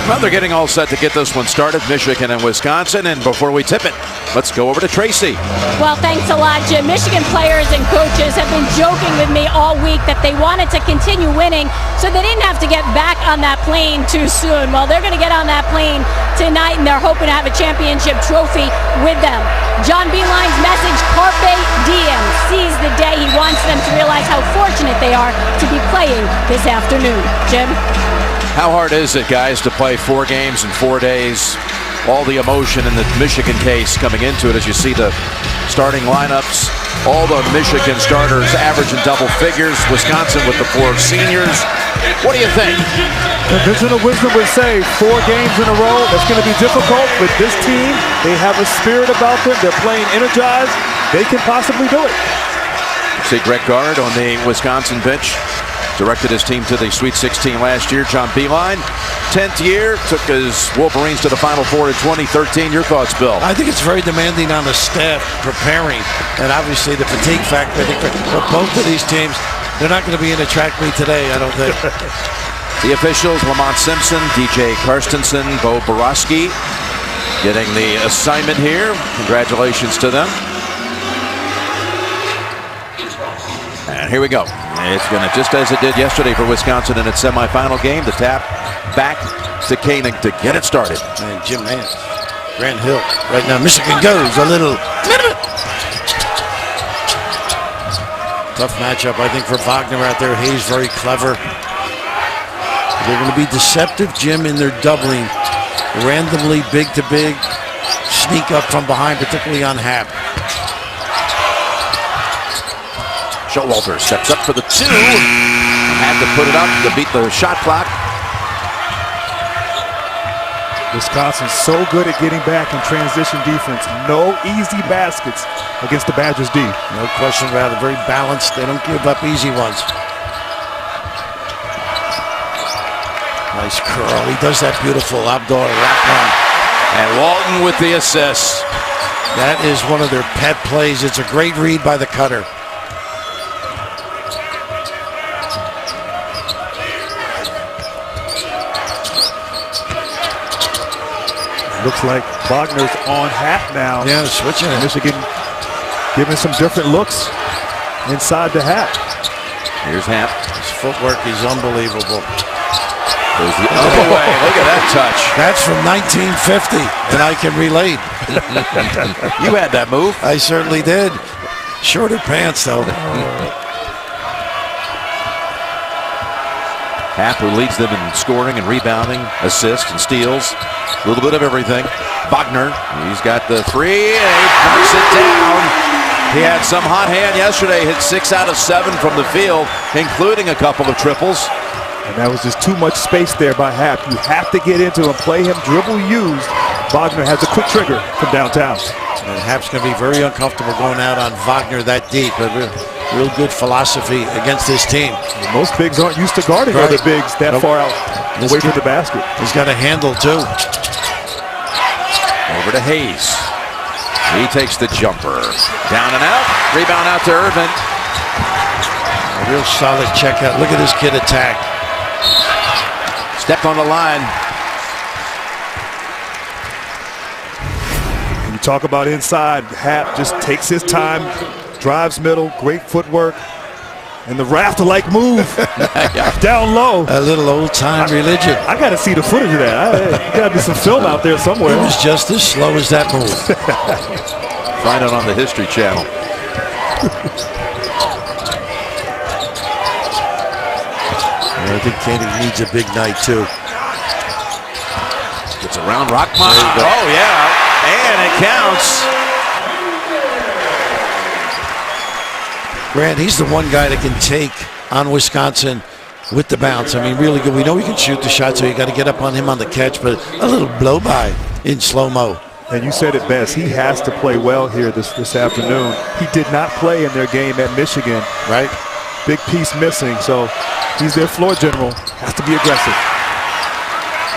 Well, they're getting all set to get this one started, Michigan and Wisconsin. And before we tip it, let's go over to Tracy. Well, thanks a lot, Jim. Michigan players and coaches have been joking with me all week that they wanted to continue winning so they didn't have to get back on that plane too soon. Well, they're going to get on that plane tonight, and they're hoping to have a championship trophy with them. John Beilein's message, Carpe Diem, seize the day. He wants them to realize how fortunate they are to be playing this afternoon. Jim? How hard is it, guys, to play 4 games in 4 days? All the emotion in the Michigan case coming into it as you see the starting lineups. All the Michigan starters averaging double figures. Wisconsin with the 4 seniors. What do you think? Conventional wisdom would say 4 games in a row. That's going to be difficult, but this team, they have a spirit about them. They're playing energized. They can possibly do it. See Greg Gard on the Wisconsin bench. Directed his team to the Sweet 16 last year. John Beilein, 10th year, took his Wolverines to the Final Four in 2013. Your thoughts, Bill? I think it's very demanding on the staff preparing, and obviously the fatigue factor. I think for both of these teams, they're not going to be in a track meet today, I don't think. The officials, Lamont Simpson, DJ Karstensen, Bo Borowski, getting the assignment here. Congratulations to them. And here we go. It's going to, just as it did yesterday for Wisconsin in its semifinal game, the tap back to Koenig to get it started. And Jim Nance, Grant Hill. Right now, Michigan goes a little. Tough matchup, I think, for Wagner out there. Hayes very clever. They're going to be deceptive, Jim, in their doubling. Randomly, big to big, sneak up from behind, particularly on Happ. Showalter steps up for the 2. Had to put it up to beat the shot clock. Wisconsin's so good at getting back in transition defense. No easy baskets against the Badgers D. No question about it. Very balanced. They don't give up easy ones. Nice curl. He does that beautiful outdoor wrap run. And Walton with the assist. That is one of their pet plays. It's a great read by the cutter. Looks like Wagner's on Happ now. Yeah, switching it. Michigan giving some different looks inside the Happ. Here's Happ. His footwork is unbelievable. Goes the other way. Look at that touch. That's from 1950, and I can relate. You had that move. I certainly did. Shorter pants, though. Happ, who leads them in scoring and rebounding, assists and steals. A little bit of everything. Wagner, he's got the 3, and he knocks it down. He had some hot hand yesterday, hit 6 out of 7 from the field, including a couple of triples. And that was just too much space there by Happ. You have to get into him, play him, dribble used. Wagner has a quick trigger from downtown. And Happ's going to be very uncomfortable going out on Wagner that deep. But real good philosophy against this team. Most bigs aren't used to guarding other bigs that far out away from the basket. He's got a handle, too. Over to Hayes. He takes the jumper. Down and out. Rebound out to Irvin. A real solid checkout. Look at this kid attack. Step on the line. When you talk about inside, Happ just takes his time, drives middle, great footwork, and the rafter-like move down low. A little old-time religion. I got to see the footage of that. Got to be some film out there somewhere. It was just as slow as that move. Find it on the History Channel. I think Koenig needs a big night, too. Gets around Rockman. Oh, yeah. And it counts. Grant, he's the one guy that can take on Wisconsin with the bounce. I mean, really good. We know he can shoot the shot, so you got to get up on him on the catch, but a little blow-by in slow-mo. And you said it best. He has to play well here this afternoon. He did not play in their game at Michigan. Right. Big piece missing, so he's their floor general. Has to be aggressive.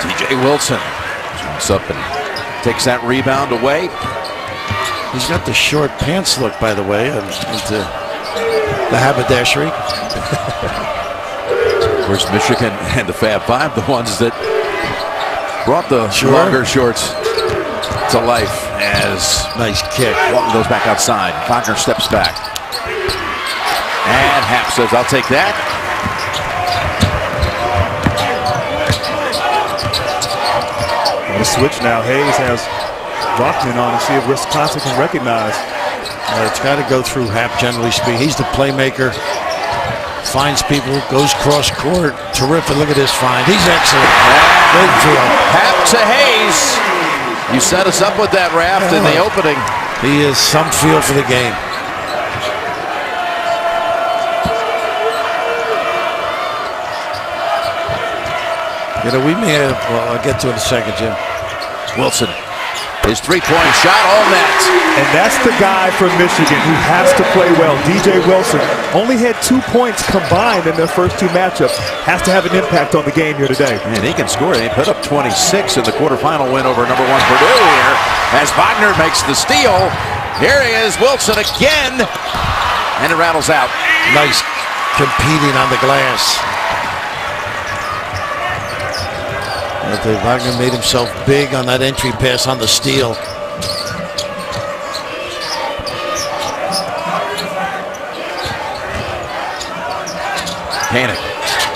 TJ Wilson jumps up and takes that rebound away. He's got the short pants look, by the way, into the haberdashery. Of course, Michigan and the Fab Five, the ones that brought the longer shorts to life as nice kick. Walton goes back outside. Wagner steps back. And Happ says, I'll take that. On the switch now, Hayes has Rockman on and see if Wisconsin can recognize. It's got to go through Happ, generally speaking. He's the playmaker. Finds people, goes cross court. Terrific. Look at this find. He's excellent. Good throw. Happ to Hayes. You set us up with that, Raft, in the opening. He is some feel for the game. You know, we may have, well, I'll get to it in a second, Jim. Wilson, his three-point shot, all net. And that's the guy from Michigan who has to play well. DJ Wilson only had 2 points combined in their first 2 matchups. Has to have an impact on the game here today. And he can score. He put up 26 in the quarterfinal win over #1 Purdue here as Wagner makes the steal. Here he is, Wilson again. And it rattles out. Nice competing on the glass. Wagner made himself big on that entry pass on the steal. Koenig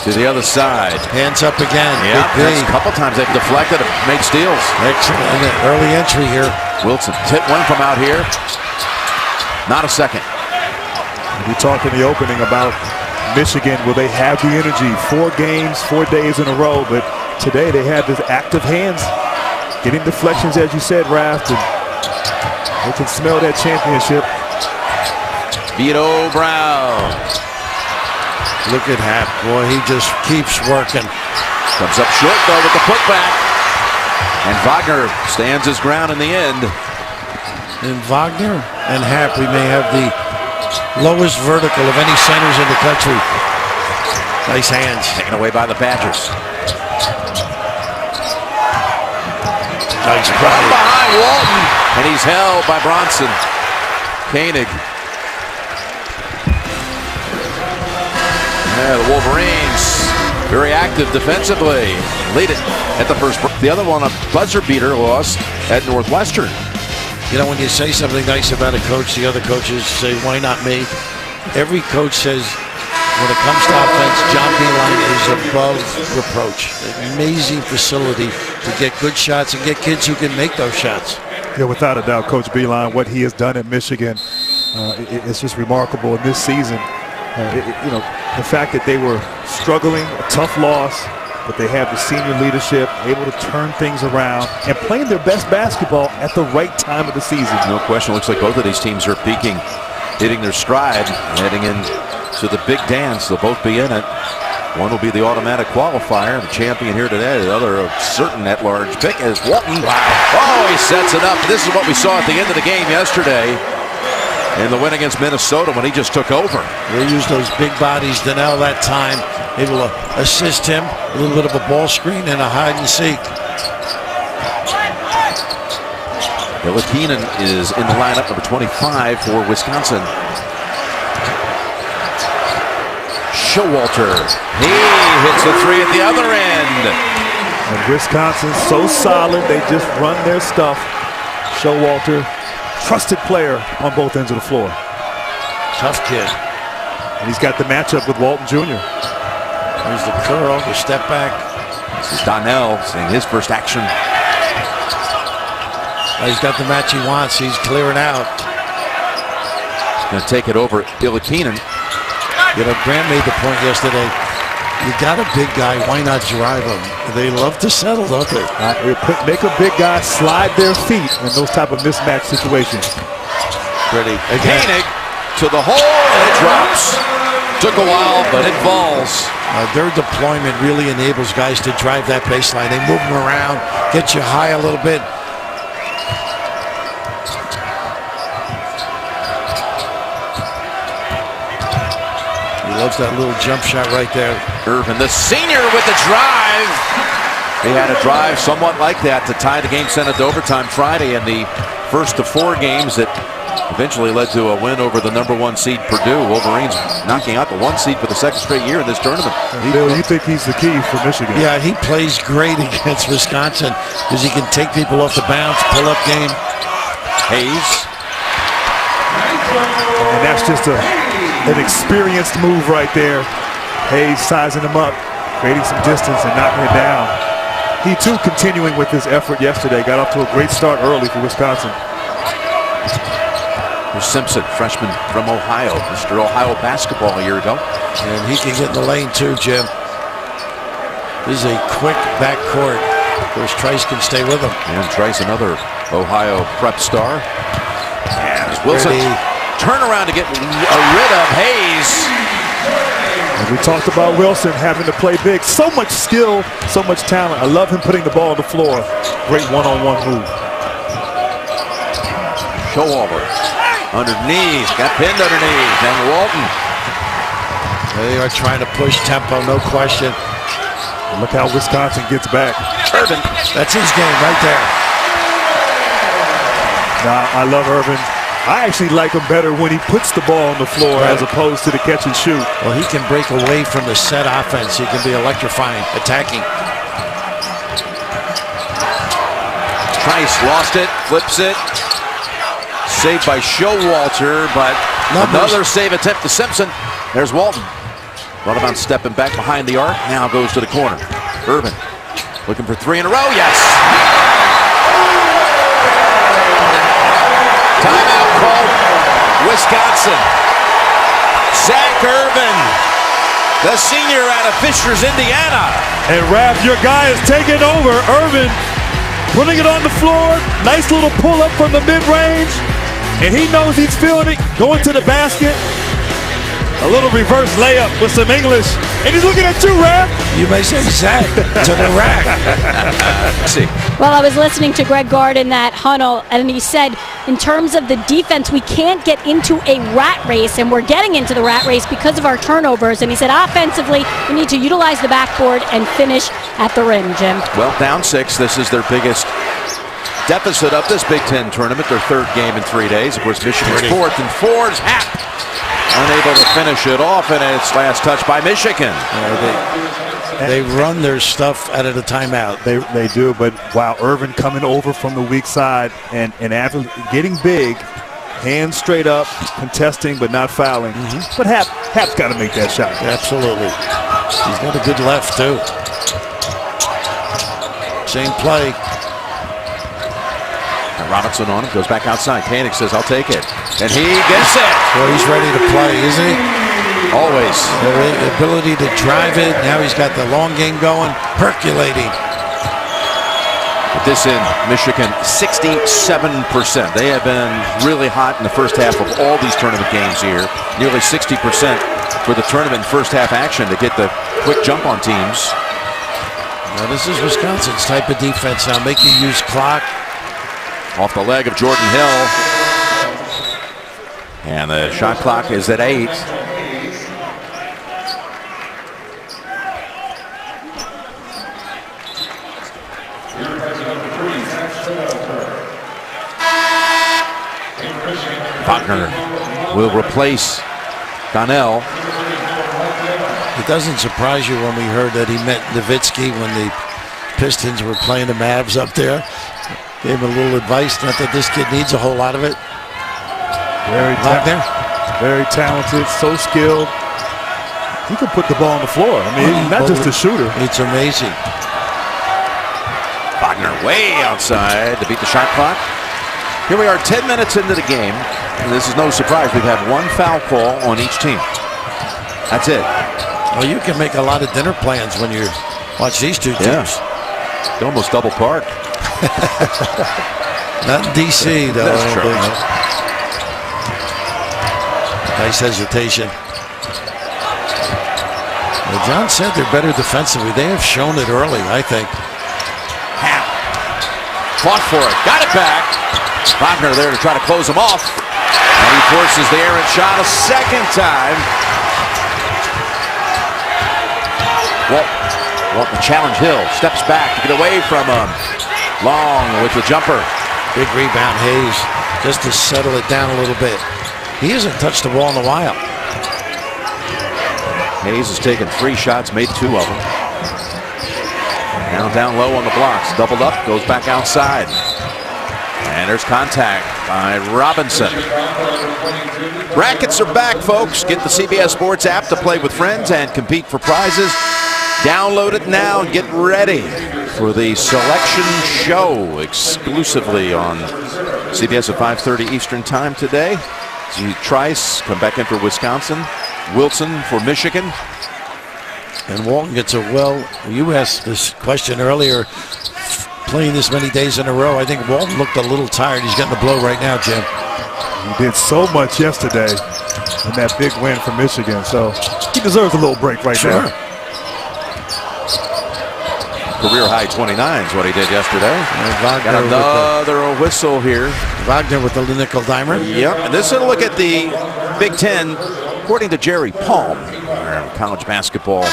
to the other side. Hands up again. Yeah, a couple times they've deflected and made steals. Excellent early entry here. Wilson hit one from out here. Not a second. We talked in the opening about Michigan. Will they have the energy? 4 games, 4 days in a row, but today they have this active hands, getting deflections, as you said, Raft, and they can smell that championship. Vito Brown. Look at Happ, boy, he just keeps working. Comes up short, though, with the putback. And Wagner stands his ground in the end. And Wagner and Happ, we may have the lowest vertical of any centers in the country. Nice hands. Taken away by the Badgers. Nice From behind Walton. And he's held by Bronson. Koenig. Yeah, the Wolverines very active defensively. Lead it at the first. The other one, a buzzer beater loss at Northwestern. You know, when you say something nice about a coach, the other coaches say, why not me? Every coach says, when it comes to offense, John Beilein is above reproach. An amazing facility to get good shots and get kids who can make those shots. Yeah, without a doubt, Coach Beilein, what he has done at Michigan, it's just remarkable in this season. You know, the fact that they were struggling, a tough loss, but they have the senior leadership, able to turn things around and playing their best basketball at the right time of the season. No question. Looks like both of these teams are peaking, hitting their stride, heading into the big dance. They'll both be in it. One will be the automatic qualifier, the champion here today. The other, a certain at-large pick, is Walton. Wow. Oh, he sets it up. This is what we saw at the end of the game yesterday in the win against Minnesota when he just took over. They used those big bodies. Donnell that time able to assist him. A little bit of a ball screen and a hide and seek. Keenan is in the lineup, number 25 for Wisconsin. Showalter, he hits a three at the other end. And Wisconsin's so solid, they just run their stuff. Showalter, trusted player on both ends of the floor. Tough kid. And he's got the matchup with Walton Jr. There's the curl, the step back. This is Donnell seeing his first action. He's got the match he wants. He's clearing out. He's going to take it over Keenan. You know, Grant made the point yesterday. You got a big guy, why not drive him? They love to settle, don't they? Make a big guy slide their feet in those type of mismatch situations. Pretty. Koenig to the hole, and it drops. Took a while, but it falls. Their deployment really enables guys to drive that baseline. They move them around, get you high a little bit. He loves that little jump shot right there. Irvin, the senior, with the drive. He had a drive somewhat like that to tie the game, sent it to overtime Friday in the first of 4 games that Eventually led to a win over the #1 seed Purdue. Wolverines knocking out the 1 seed for the 2nd straight year in this tournament. Bill, you think he's the key for Michigan? Yeah, he plays great against Wisconsin because he can take people off the bounce, pull-up game. Hayes. And that's just an experienced move right there. Hayes sizing him up, creating some distance and knocking it down. He too continuing with his effort yesterday. Got off to a great start early for Wisconsin. Here's Simpson, freshman from Ohio. Mr. Ohio basketball a year ago. And he can get in the lane too, Jim. This is a quick backcourt. Of course, Trice can stay with him. And Trice, another Ohio prep star. And Wilson turn around to get rid of Hayes. And we talked about Wilson having to play big. So much skill, so much talent. I love him putting the ball on the floor. Great one-on-one move. Showalter underneath, got pinned underneath, and Walton. They are trying to push tempo, no question. And look how Wisconsin gets back. Irvin. That's his game right there. Now, I love Irvin. I actually like him better when he puts the ball on the floor as opposed to the catch and shoot. Well, he can break away from the set offense. He can be electrifying, attacking. Trice lost it, flips it. Saved by Showalter, but another save attempt to Simpson. There's Walton. Thought about stepping back behind the arc. Now goes to the corner. Irvin looking for 3 in a row. Yes. Timeout called Wisconsin. Zach Irvin, the senior out of Fishers, Indiana. And Raph, your guy is taking over. Irvin putting it on the floor. Nice little pull up from the mid-range. And he knows he's feeling it. Going to the basket. A little reverse layup with some English. And he's looking at you, Raph. You may say Zach to the rack. See. Well, I was listening to Greg Gard in that huddle, and he said, in terms of the defense, we can't get into a rat race, and we're getting into the rat race because of our turnovers. And he said, offensively, we need to utilize the backboard and finish at the rim, Jim. Well, down 6. This is their biggest deficit of this Big Ten tournament, their 3rd game in 3 days. Of course, Michigan's 4th and 4 is Happ. Unable to finish it off, and it's last touch by Michigan. They run their stuff out of the timeout. They do, but wow, Irvin coming over from the weak side and after getting big, hands straight up, contesting but not fouling. But Happ's got to make that shot. Absolutely. He's got a good left, too. Same play. And Robinson on him, goes back outside. Panic says, I'll take it. And he gets it. Well, he's ready to play, isn't he? Always. The ability to drive it. Now he's got the long game going, percolating. With this in, Michigan 67%. They have been really hot in the first half of all these tournament games here. Nearly 60% for the tournament first half action to get the quick jump on teams. Now this is Wisconsin's type of defense now. Make you use clock. Off the leg of Jordan Hill. And the shot clock is at 8. Wagner will replace Donnell. It doesn't surprise you when we heard that he met Nowitzki when the Pistons were playing the Mavs up there. Gave him a little advice, not that this kid needs a whole lot of it. Very talented, so skilled. He can put the ball on the floor. I mean, he's not just a shooter. It's amazing. Wagner way outside to beat the shot clock. Here we are 10 minutes into the game. And this is no surprise. We've had 1 foul call on each team. That's it. Well, you can make a lot of dinner plans when you watch these two teams. Yeah. They almost double park. Not in D.C., though. That's true. Nice hesitation. Well, John said they're better defensively. They have shown it early, I think. Happ fought for it. Got it back. Wagner there to try to close him off. And he forces the errant shot a second time. Walton challenge Hill. Steps back to get away from him. Long with the jumper. Big rebound, Hayes. just to settle it down a little bit. He hasn't touched the ball in a while. Hayes has taken 3 shots, made 2 of them. Now down low on the blocks, doubled up, goes back outside. And there's contact by Robinson. Brackets are back, folks. Get the CBS Sports app to play with friends and compete for prizes. Download it now and get ready for the selection show exclusively on CBS at 5:30 Eastern Time today. Trice come back in for Wisconsin. Wilson for Michigan. And Walton gets a you asked this question earlier, playing this many days in a row. I think Walton looked a little tired. He's getting the blow right now, Jim. He did so much yesterday in that big win for Michigan, so he deserves a little break right now. Career high 29 is what he did yesterday. Wagner got another whistle here. Wagner with the nickel dimer. Yep, and this is a look at the Big Ten. According to Jerry Palm, our college basketball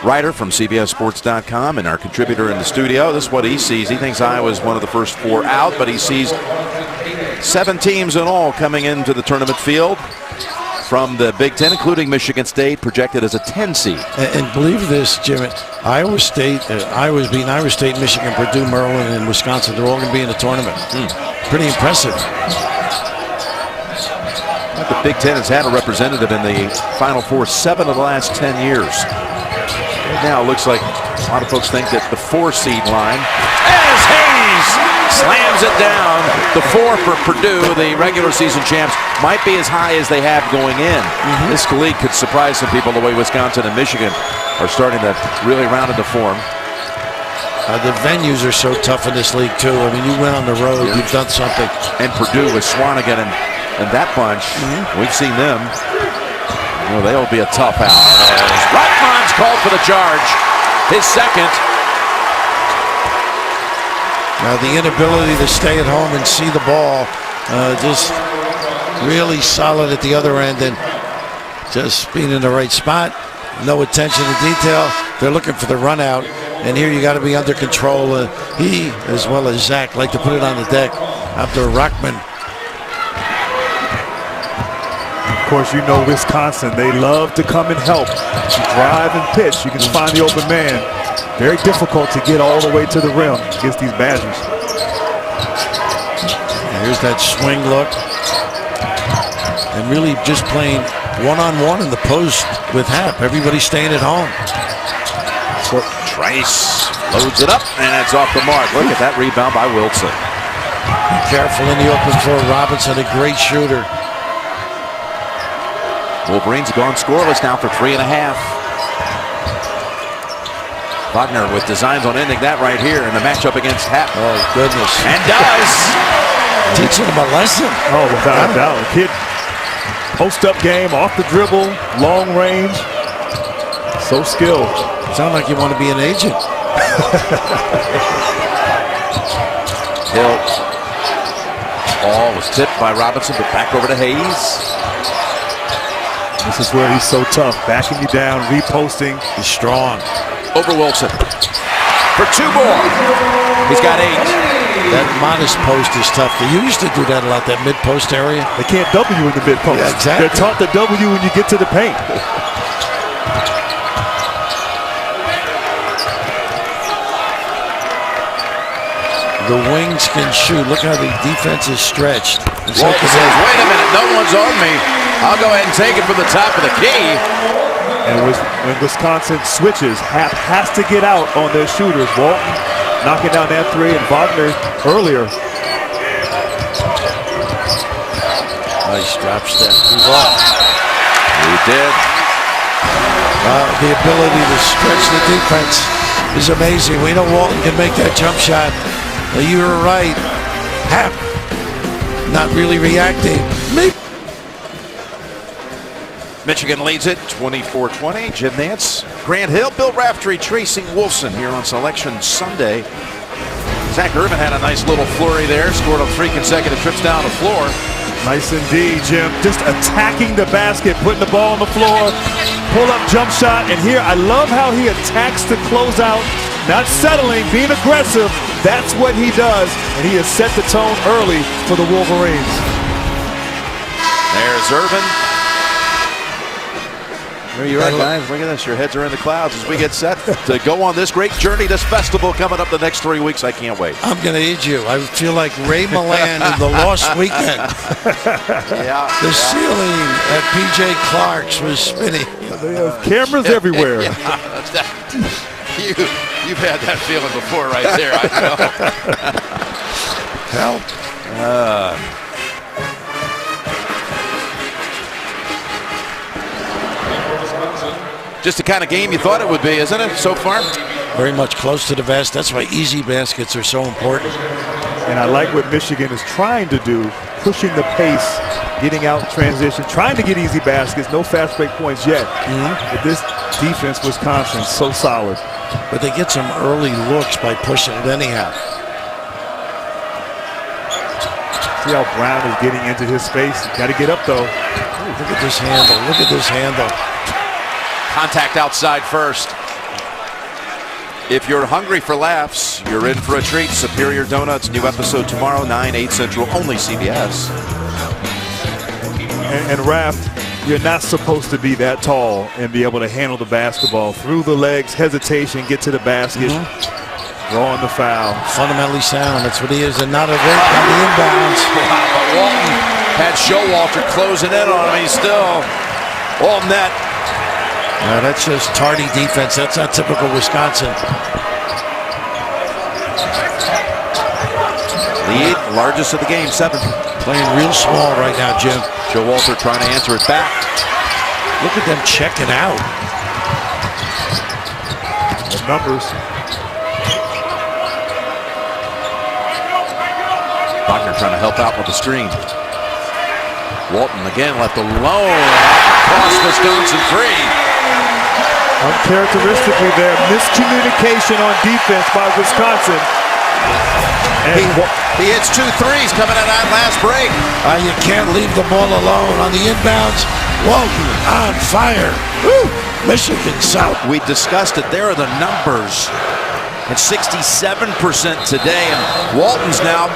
writer from CBSSports.com and our contributor in the studio, this is what he sees. He thinks Iowa's one of the first 4 out, but he sees 7 teams in all coming into the tournament field from the Big Ten, including Michigan State, projected as a 10 seed. And believe this, Jim, Iowa's beating Iowa State, Michigan, Purdue, Maryland, and Wisconsin. They're all going to be in the tournament. Pretty impressive. The Big Ten has had a representative in the Final Four 7 of the last 10 years. Right now, it looks like a lot of folks think that the 4 seed line, as Hayes slams it down, the 4 for Purdue, the regular season champs, might be as high as they have going in. This league could surprise some people the way Wisconsin and Michigan are starting to really round into form. The venues are so tough in this league, too. I mean, you went on the road, you've done something. And Purdue with Swanigan and that bunch, we've seen them. You know, they'll be a tough out. Rockman's called for the charge, his second. Now the inability to stay at home and see the ball, just really solid at the other end, and just being in the right spot, no attention to detail. They're looking for the run out, and here you got to be under control. He, as well as Zach, like to put it on the deck after Rockman. Of course, you know Wisconsin, they love to come and help. You drive and pitch, you can find the open man. Very difficult to get all the way to the rim against these Badgers. And here's that swing look. And really just playing one-on-one in the post with Happ. Everybody staying at home. So Trice loads it up, and it's off the mark. Look at that rebound by Wilson. Be careful in the open floor. Robinson, a great shooter. Wolverines have gone scoreless now for 3.5. Wagner with designs on ending that right here in the matchup against Happ. Oh, goodness. And does. Teaching him a lesson. Oh, without a doubt. Kid, post-up game, off the dribble, long range. So skilled. Sound like you want to be an agent. Hill. Ball was tipped by Robinson, but back over to Hayes. This is where he's so tough, backing you down, reposting. He's strong. Over Wilson for 2 more. He's got 8. That modest post is tough. You used to do that a lot, that mid-post area. They can't double you in the mid-post. Yeah, exactly. They're taught to double you when you get to the paint. The wings can shoot. Look how the defense is stretched. Walton says, wait a minute, no one's on me. I'll go ahead and take it from the top of the key. And when Wisconsin switches, Happ has to get out on their shooters. Walton knocking down that 3, and Wagner earlier. Nice drop step. He did. The ability to stretch the defense is amazing. We know Walton can make that jump shot. You were right. Happ not really reacting. Michigan leads it 24-20. Jim Nance, Grant Hill, Bill Raftery, Tracy Wolfson here on Selection Sunday. Zach Irvin had a nice little flurry there, scored on 3 consecutive trips down the floor. Nice indeed, Jim. Just attacking the basket, putting the ball on the floor, pull-up jump shot. And here, I love how he attacks to close out, not settling, being aggressive, That's what he does, and he has set the tone early for the Wolverines. There's Irvin. There you are, guys. Look at this. Your heads are in the clouds as we get set to go on this great journey, this festival coming up the next 3 weeks. I can't wait. I'm going to eat you. I feel like Ray Milland in The Lost Weekend. Yeah. The ceiling at PJ Clark's was spinning. Cameras everywhere. You've had that feeling before right there, I know. Help. Just the kind of game you thought it would be, isn't it, so far? Very much close to the vest. That's why easy baskets are so important. And I like what Michigan is trying to do, pushing the pace, getting out in transition, trying to get easy baskets. No fast break points yet. But this defense, Wisconsin, so solid. But they get some early looks by pushing it anyhow. See how Brown is getting into his space. Got to get up, though. Ooh, look at this handle. Look at this handle. Contact outside first. If you're hungry for laughs, you're in for a treat. Superior Donuts, new episode tomorrow, 9, 8 Central, only CBS. And Raft, you're not supposed to be that tall and be able to handle the basketball. Through the legs, hesitation, get to the basket, drawing the foul. Fundamentally sound, that's what he is, and not a rate on the inbounds. Wow, but Walton had Showalter closing in on him. He's still all net. No, that's just tardy defense. That's not typical Wisconsin. Lead, largest of the game, 7. Playing real small right now, Jim. Showalter trying to answer it back. Look at them checking out. The numbers. Wagner trying to help out with the screen. Walton again left alone. Cost Wisconsin free. Uncharacteristically there, miscommunication on defense by Wisconsin. And He hits 2 threes coming out of that last break. You can't leave the ball alone on the inbounds. Walton on fire. Woo! Michigan South. We discussed it. There are the numbers. At 67% today, and Walton's now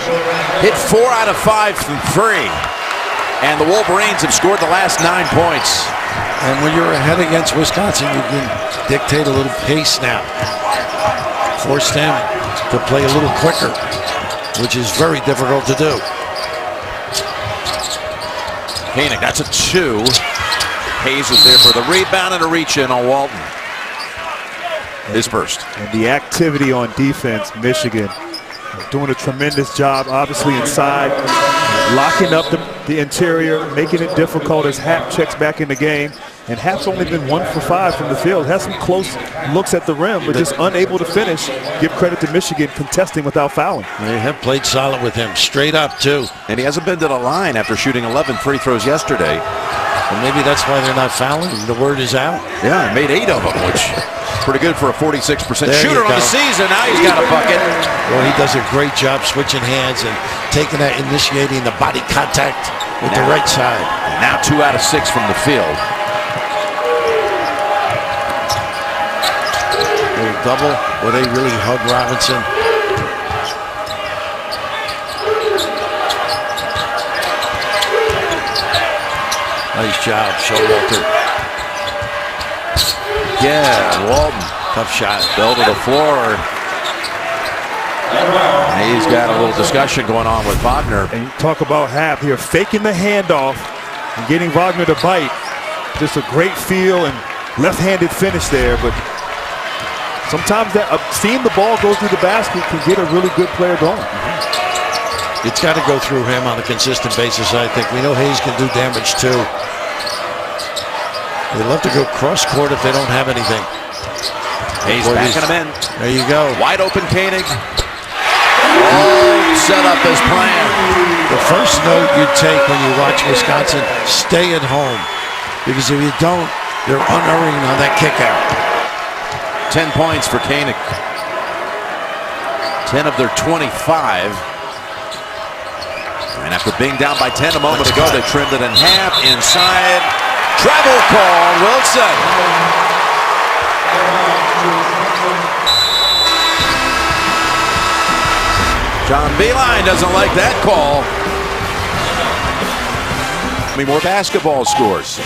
hit 4 out of 5 from 3. And the Wolverines have scored the last 9 points. And when you're ahead against Wisconsin, you can dictate a little pace now. Force them to play a little quicker, which is very difficult to do. Koenig, that's a 2. Hayes was there for the rebound and a reach in on Walton. His first. And the activity on defense, Michigan doing a tremendous job, obviously inside, locking up the interior, making it difficult as Happ checks back in the game. And Happ's only been 1 for 5 from the field. Has some close looks at the rim, but just unable to finish. Give credit to Michigan contesting without fouling. They have played solid with him, straight up too. And he hasn't been to the line after shooting 11 free throws yesterday. And maybe that's why they're not fouling. The word is out. Yeah, he made 8 of them, which is pretty good for a 46% shooter on the season. Now he's got a bucket. Well, he does a great job switching hands and taking that, initiating the body contact with the right side. Now 2 out of 6 from the field. Double, where they really hug Robinson. Nice job, Showalter. Yeah, Walton. Tough shot. Fell to the floor. And he's got a little discussion going on with Wagner. And you talk about Happ here, faking the handoff and getting Wagner to bite. Just a great feel and left-handed finish there, but sometimes that seeing the ball go through the basket can get a really good player going. It's got to go through him on a consistent basis, I think. We know Hayes can do damage too. They love to go cross-court if they don't have anything. Hayes backing him in. There you go. Wide open Koenig. All set up as planned. The first note you take when you watch Wisconsin, stay at home. Because if you don't, they're unerring on that kick out. 10 points for Koenig. 10 of their 25. And after being down by 10 a moment ago, they trimmed it in half. Inside. Travel call, Wilson. John Beilein doesn't like that call. More basketball scores.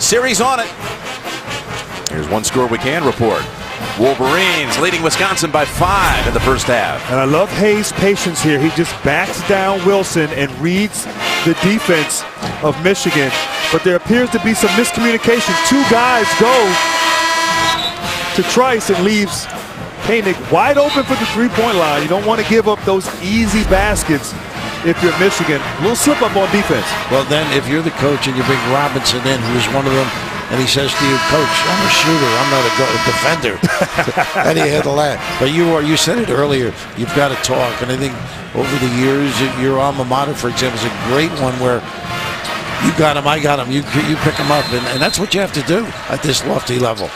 Series on it. Here's one score we can report. Wolverines leading Wisconsin by 5 in the first half. And I love Hayes' patience here. He just backs down Wilson and reads the defense of Michigan. But there appears to be some miscommunication. Two guys go to Trice and leaves Koenig wide open for the three-point line. You don't want to give up those easy baskets if you're Michigan. A little slip up on defense. Well, then if you're the coach and you bring Robinson in, who's one of them, and he says to you, Coach, I'm a shooter, I'm not a defender. How do you handle that? But you said it earlier, you've got to talk. And I think over the years, your alma mater, for example, is a great one where you got him, I got him, you pick him up. And that's what you have to do at this lofty level.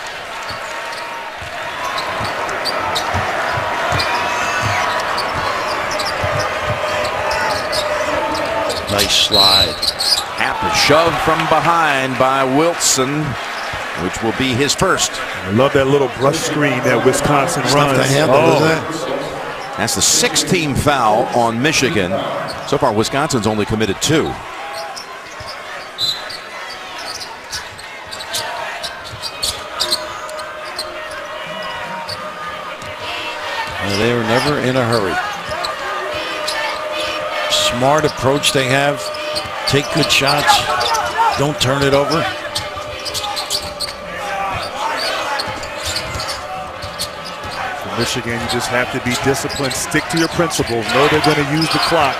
Nice slide. Happ shoved from behind by Wilson, which will be his first. I love that little brush screen that Wisconsin runs. To handle that. That's the 6th team foul on Michigan. So far, Wisconsin's only committed 2. They were never in a hurry. Smart approach they have. Take good shots. Don't turn it over. For Michigan, you just have to be disciplined. Stick to your principles. Know they're going to use the clock.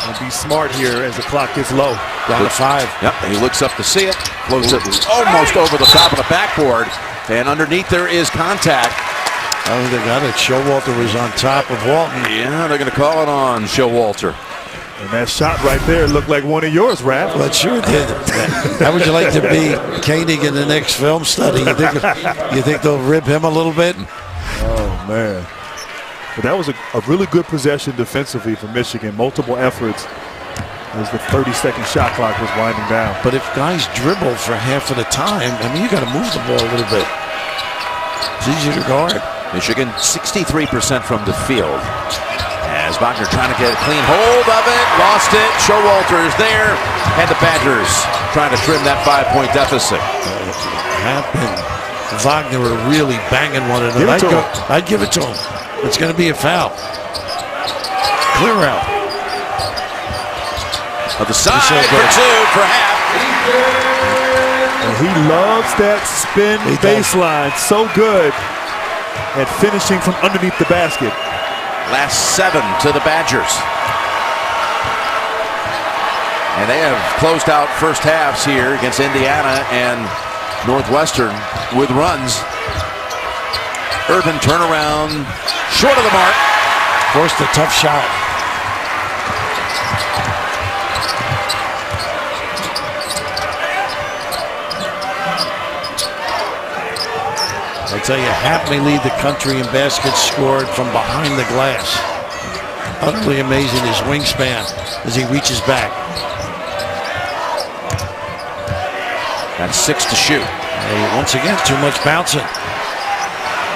And be smart here as the clock gets low. Down to 5. Yep, he looks up to see it. Floats it almost over the top of the backboard. And underneath there is contact. Oh, they got it. Showalter was on top of Walton. Yeah, they're going to call it on Showalter. And that shot right there looked like one of yours, Raph. Well, it sure did. How would you like to be Koenig in the next film study? You think they'll rib him a little bit? Oh, man. But that was a really good possession defensively for Michigan. Multiple efforts as the 30-second shot clock was winding down. But if guys dribble for half of the time, I mean, you got to move the ball a little bit. It's easier to guard. Michigan 63% from the field. As Wagner trying to get a clean hold of it, lost it. Showalter is there, and the Badgers trying to trim that 5-point deficit. Happ and Wagner were really banging one another. I'd give it to him. It's going to be a foul. Clear out. Of the side for 2 for Happ. And he loves that spin baseline. So good at finishing from underneath the basket. Last 7 to the Badgers. And they have closed out first halves here against Indiana and Northwestern with runs. Urban turnaround, short of the mark. Forced a tough shot. I tell you, Happ may lead the country in baskets scored from behind the glass. Utterly amazing his wingspan as he reaches back. That's 6 to shoot. Hey, once again, too much bouncing.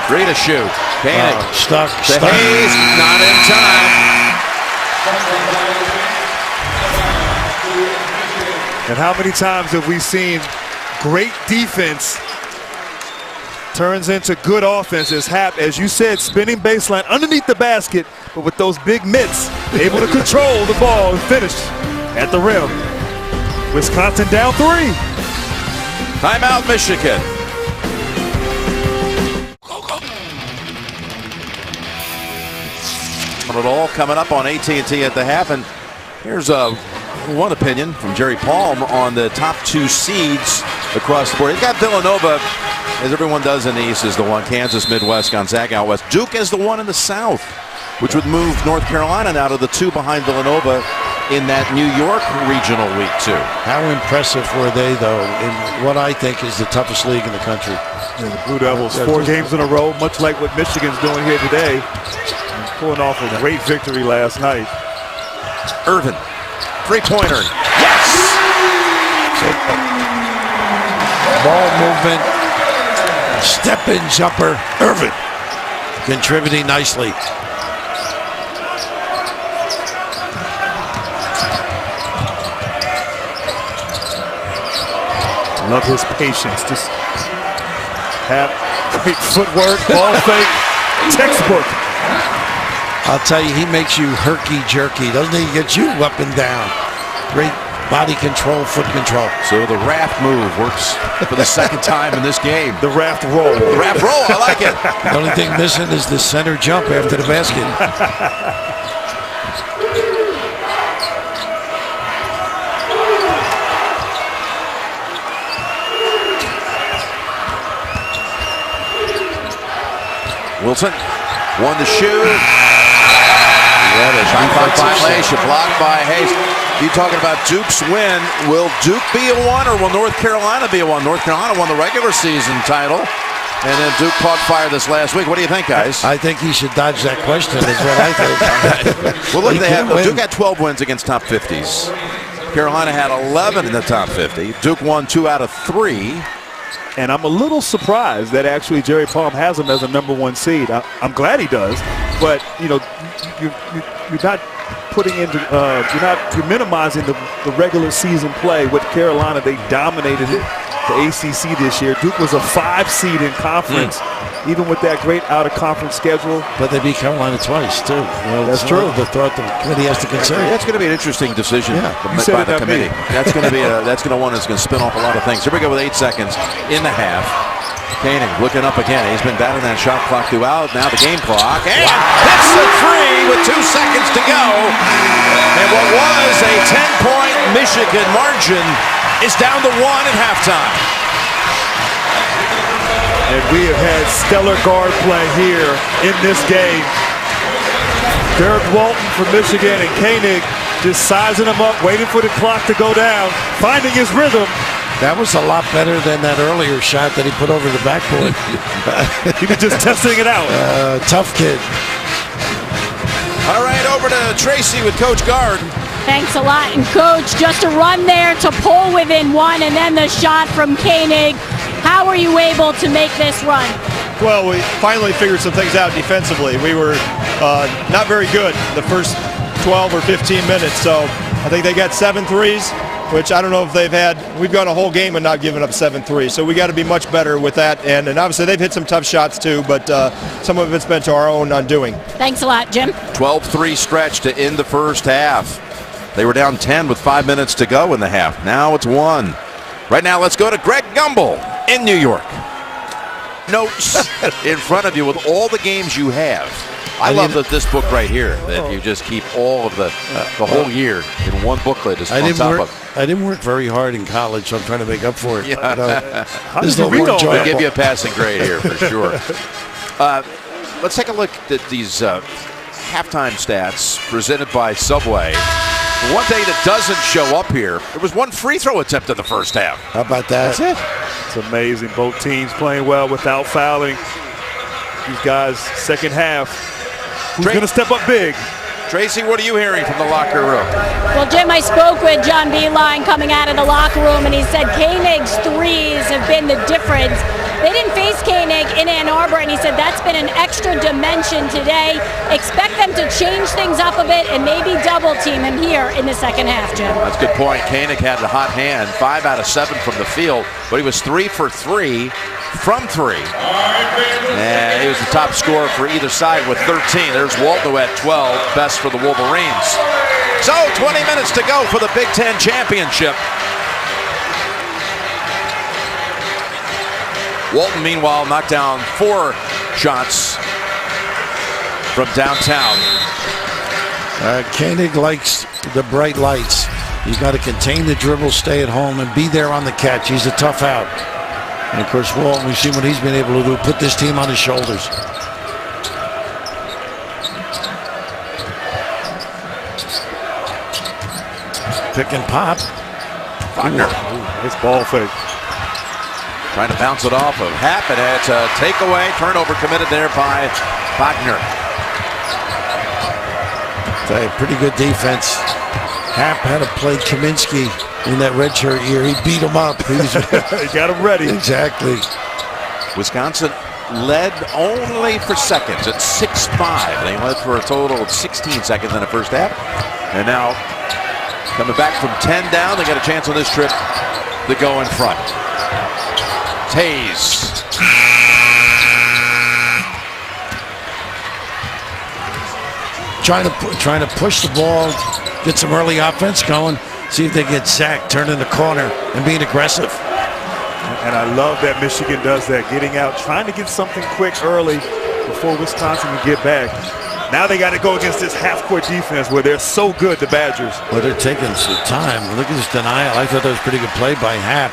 3 to shoot. Koenig stuck. Hayes, not in time. And how many times have we seen great defense turns into good offense as Happ, as you said, spinning baseline underneath the basket, but with those big mitts, able to control the ball and finish at the rim. Wisconsin down 3. Timeout, Michigan. It all coming up on AT&T at the half, and here's one opinion from Jerry Palm on the top 2 seeds across the board. He's got Villanova, as everyone does in the East, is the one. Kansas, Midwest, Gonzaga out West. Duke is the one in the South, which would move North Carolina now to the 2 behind Villanova in that New York regional week 2. How impressive were they, though, in what I think is the toughest league in the country. Yeah, the Blue Devils, 4 games in a row, much like what Michigan's doing here today. And pulling off a great victory last night. Irvin, three-pointer. Yes! Ball movement, step-in jumper. Irvin contributing nicely. Love his patience. Just have great footwork, ball fake, textbook. I'll tell you, he makes you herky-jerky. Doesn't he? Get you up and down. Great body control, foot control. So the raft move works for the second time in this game. The raft roll. The raft roll, I like it. The only thing missing is the center jump after the basket. Wilson, one to shoot. Shot clock violation blocked by Hayes. You talking about Duke's win? Will Duke be a one, or will North Carolina be a one? North Carolina won the regular season title, and then Duke caught fire this last week. What do you think, guys? I think he should dodge that question. Is what I think. Well, look, Duke had 12 wins against top 50s. Carolina had 11 in the top 50. Duke won 2 out of 3. And I'm a little surprised that actually Jerry Palm has him as a #1 seed. I'm glad he does, but you know, you're not putting into you're minimizing the regular season play with Carolina. They dominated the ACC this year. Duke was a 5 seed in conference, even with that great out-of-conference schedule. But they beat Carolina twice too. Well, that's true. The thought the committee has to consider. That's going to be an interesting decision by the committee. That's going to be one that's going to spin off a lot of things. Here we go with 8 seconds in the half. Koenig looking up again. He's been battling that shot clock throughout. Now the game clock. And hits the 3 with 2 seconds to go. And what was a 10-point Michigan margin is down to 1 at halftime. And we have had stellar guard play here in this game. Derek Walton from Michigan and Koenig just sizing him up, waiting for the clock to go down, finding his rhythm. That was a lot better than that earlier shot that he put over the backboard. He was just testing it out. Tough kid. All right, over to Tracy with Coach Gard. Thanks a lot. And Coach, just a run there to pull within 1, and then the shot from Koenig. How were you able to make this run? Well, we finally figured some things out defensively. We were not very good the first 12 or 15 minutes, so I think they got 7 threes, which I don't know if they've had. We've gone a whole game and not given up 7 threes, so we got to be much better with that. And obviously they've hit some tough shots too, but some of it's been to our own undoing. Thanks a lot, Jim. 12-3 stretch to end the first half. They were down 10 with 5 minutes to go in the half. Now it's 1. Right now, let's go to Greg Gumbel in New York. Notes in front of you with all the games you have. I love this book right here that you just keep all of the whole year in one booklet. I didn't work very hard in college, so I'm trying to make up for it. Yeah. How did you read all that? We'll give you a passing grade here for sure. Let's take a look at these halftime stats presented by Subway. One thing that doesn't show up here, there was 1 free throw attempt in the first half. How about that? That's it. It's amazing. Both teams playing well without fouling. These guys, second half, who's going to step up big? Tracy, what are you hearing from the locker room? Well, Jim, I spoke with John Beilein coming out of the locker room, and he said Koenig's threes have been the difference. They didn't face Koenig in Ann Arbor, and he said that's been an extra dimension today. Expect them to change things up a bit and maybe double team him here in the second half, Jim. That's a good point. Koenig had a hot hand, 5 out of 7 from the field, but he was 3 for 3 from 3. And he was the top scorer for either side with 13. There's Walton who had 12, best for the Wolverines. So 20 minutes to go for the Big Ten championship. Walton, meanwhile, knocked down 4 shots from downtown. Koenig likes the bright lights. He's got to contain the dribble, stay at home, and be there on the catch. He's a tough out. And, of course, Walton, we've seen what he's been able to do, put this team on his shoulders. Pick and pop. Wagner. Nice ball fake. Trying to bounce it off of Happ, and it's a takeaway. Turnover committed there by Wagner. Pretty good defense. Happ had to play Kaminsky in that redshirt year. He beat him up. He got him ready. Exactly. Wisconsin led only for seconds at 6-5. They led for a total of 16 seconds in the first half. And now coming back from 10 down, they got a chance on this trip the go in front. Hayes. Trying to push the ball, get some early offense going, see if they get sacked, turning the corner, and being aggressive. And I love that Michigan does that, getting out, trying to get something quick early before Wisconsin can get back. Now they got to go against this half-court defense where they're so good, the Badgers. Well, they're taking some time. Look at this denial. I thought that was a pretty good play by Happ.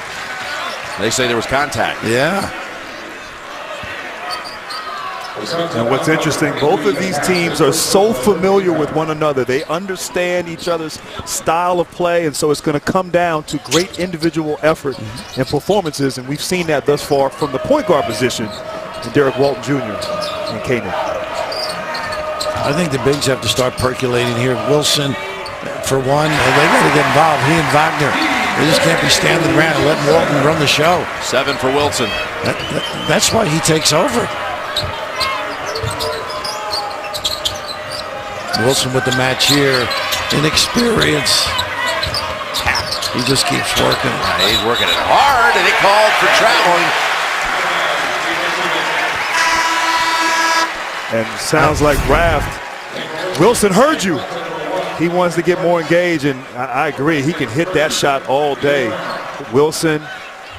They say there was contact. Yeah. And what's interesting, both of these teams are so familiar with one another. They understand each other's style of play, and so it's going to come down to great individual effort and performances, and we've seen that thus far from the point guard position in Derek Walton Jr. and Kanan. I think the bigs have to start percolating here. Wilson, for one, they got to get involved. He and Wagner, they just can't be standing around and letting Walton run the show. 7 for Wilson. That's why he takes over. Wilson with the match here. Inexperience. He just keeps working. He's working it hard, and he called for traveling. And sounds like Raft. Wilson heard you. He wants to get more engaged, and I agree. He can hit that shot all day. Wilson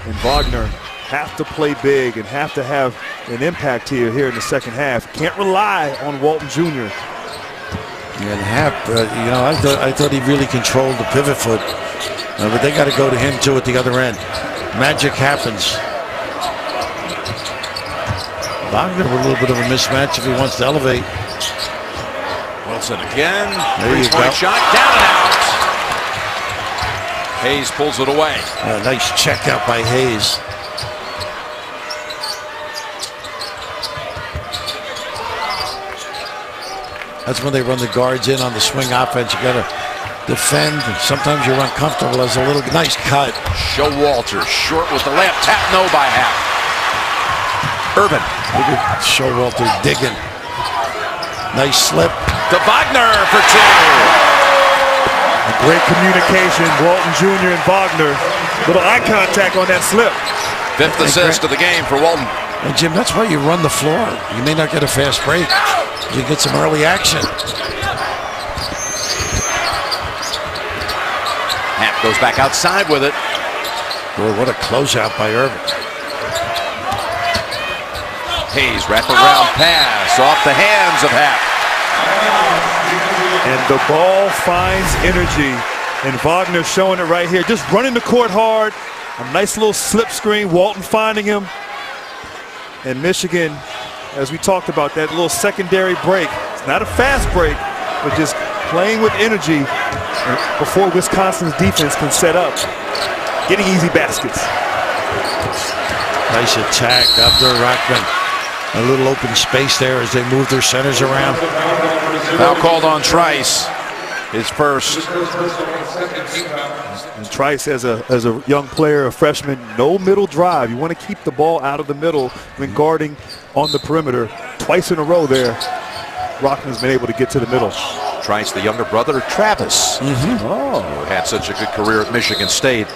and Wagner have to play big and have to have an impact here in the second half. Can't rely on Walton Jr. And Happ, I thought he really controlled the pivot foot, but they got to go to him too at the other end. Magic happens. Wagner with a little bit of a mismatch if he wants to elevate. Wilson again. There you go. Three-point shot, down and out. Hayes pulls it away. A nice check out by Hayes. That's when they run the guards in on the swing offense. You got to defend. Sometimes you're uncomfortable as a little nice cut. Showalter short with the layup. Tap no by Happ. Urban. Look at Showalter digging. Nice slip. To Wagner for 2. Great communication. Walton Jr. and Wagner. Little eye contact on that slip. 5th assist of the game for Walton. And Jim, that's why you run the floor. You may not get a fast break. You get some early action. Happ goes back outside with it. Boy, what a closeout by Irvin. Hayes wraparound pass off the hands of Happ. And the ball finds energy. And Wagner showing it right here. Just running the court hard. A nice little slip screen. Walton finding him. And Michigan, as we talked about, that little secondary break. It's not a fast break, but just playing with energy before Wisconsin's defense can set up. Getting easy baskets. Nice attack up there, Rockman. A little open space there as they move their centers around. Foul called on Trice. His first. And Trice, as a young player, a freshman, no middle drive. You want to keep the ball out of the middle when guarding on the perimeter. Twice in a row there, Rockman's been able to get to the middle. Trice, the younger brother of Travis. Oh. Who had such a good career at Michigan State.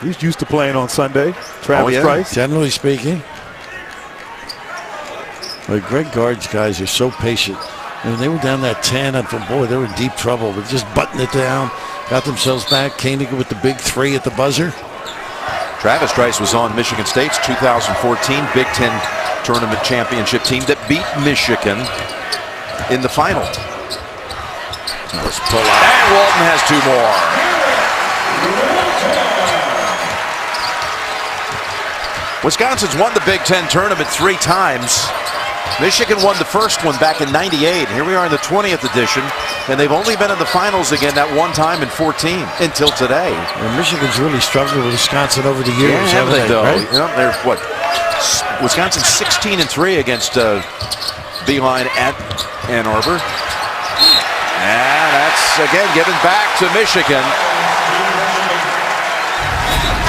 He's used to playing on Sunday. Travis Trice. Generally speaking. But great guards, guys, are so patient. And when they were down that 10, I thought, boy, they were in deep trouble. But just button it down, got themselves back. Koenig with the big 3 at the buzzer. Travis Trice was on Michigan State's 2014 Big Ten Tournament Championship team that beat Michigan in the final. Let's pull out. And Walton has 2 more. Wisconsin's won the Big Ten Tournament 3 times. Michigan won the first one back in '98. Here we are in the 20th edition, and they've only been in the finals again that one time in 14 until today. And Michigan's really struggled with Wisconsin over the years, Yeah, haven't they, though? Right? You know, they're what? Wisconsin 16-3 against Beeline at Ann Arbor. And that's again given back to Michigan.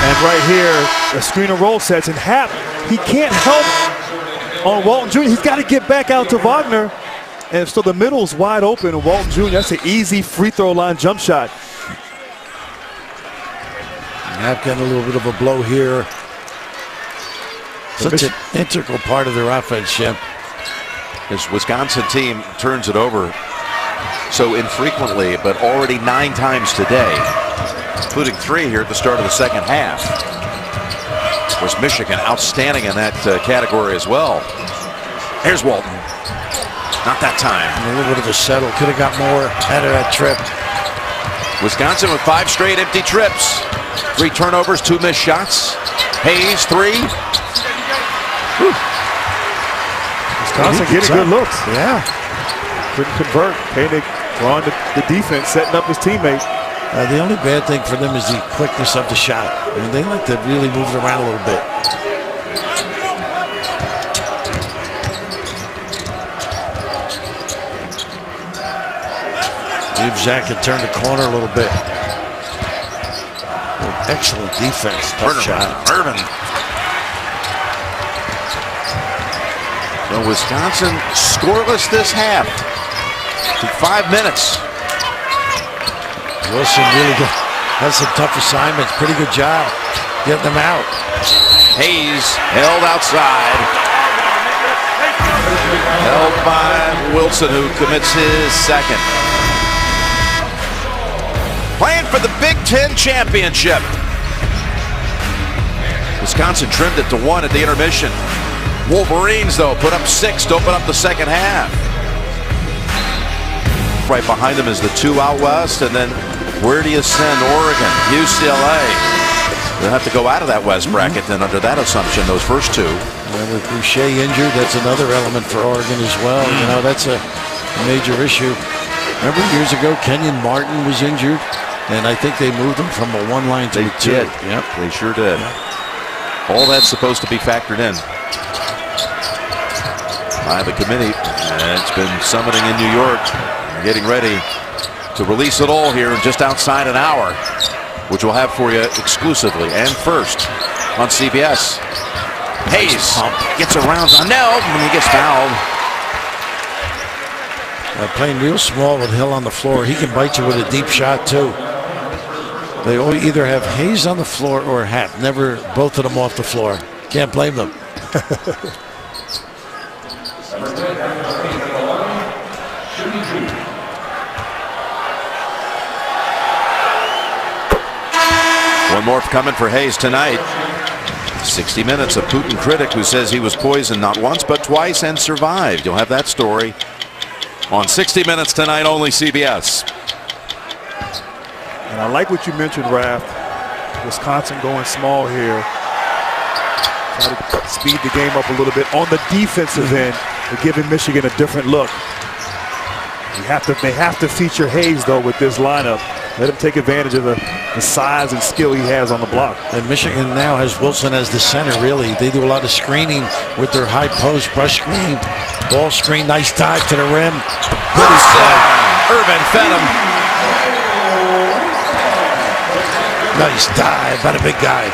And right here, a screen and roll sets, and Happ, he can't help on Walton Jr. He's got to get back out to Wagner. And so the middle's wide open, and Walton Jr., that's an easy free throw line jump shot. Knapp getting a little bit of a blow here. Such an integral part of their offense, Jim. This Wisconsin team turns it over so infrequently, but already 9 times today, including 3 here at the start of the second half. Of course, Michigan outstanding in that category as well. Here's Walton. Not that time. A little bit of a settle. Could have got more out of that trip. Wisconsin with 5 straight empty trips. 3 turnovers, 2 missed shots. Hayes, 3. Whew. Wisconsin getting good looks. Yeah. Couldn't convert. Koenig drawing the defense, setting up his teammate. The only bad thing for them is the quickness of the shot. I mean, they like to really move it around a little bit. If Zach can turn the corner a little bit. Oh, excellent defense. Tough shot. Irvin. So Wisconsin scoreless this half. To 5 minutes. Wilson really good. That's some tough assignments. Pretty good job getting them out. Hayes held outside. Held by Wilson, who commits his second. Playing for the Big Ten championship. Wisconsin trimmed it to 1 at the intermission. Wolverines, though, put up 6 to open up the second half. Right behind them is the 2 out west, and then where do you send Oregon? UCLA. They'll have to go out of that West bracket then under that assumption, those first 2. And with Boucher injured, that's another element for Oregon as well. You know, that's a major issue. Remember years ago, Kenyon Martin was injured, and I think they moved him from a 1 line to a 2. Did. Yep, they sure did. All that's supposed to be factored in by the committee. It's been summiting in New York, getting ready to release it all here in just outside an hour, which we'll have for you exclusively and first on CBS. Hayes gets around Darnell when he gets fouled. Playing real small with Hill on the floor. He can bite you with a deep shot too. They either have Hayes on the floor or Happ. Never both of them off the floor. Can't blame them. One more coming for Hayes tonight. 60 minutes of Putin critic who says he was poisoned not once but twice and survived. You'll have that story on 60 Minutes tonight, only CBS. And I like what you mentioned, Raph. Wisconsin going small here. Try to speed the game up a little bit on the defensive end. They're giving Michigan a different look. They have to feature Hayes, though, with this lineup. Let him take advantage of the size and skill he has on the block. And Michigan now has Wilson as the center, really. They do a lot of screening with their high post, brush screen, ball screen, nice dive to the rim. Irvin fed him. Nice dive by the big guy.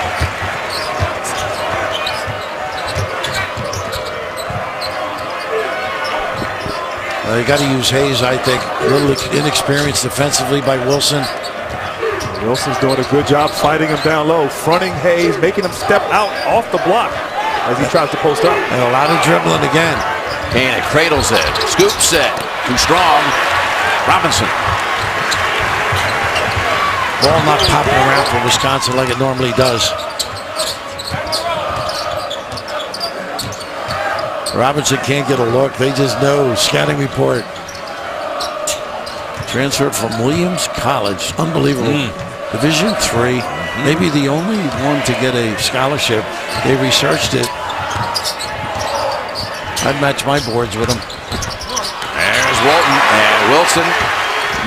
You got to use Hayes, I think. A little inexperienced defensively by Wilson. Wilson's doing a good job fighting him down low, fronting Hayes, making him step out off the block as he tries to post up. And a lot of dribbling again. And it cradles it, scoops it, too strong. Robinson. Ball not popping around for Wisconsin like it normally does. Robinson can't get a look. They just know. Scouting report. Transferred from Williams College. Unbelievable. Division III. Maybe the only one to get a scholarship. They researched it. I'd match my boards with him. There's Walton and Wilson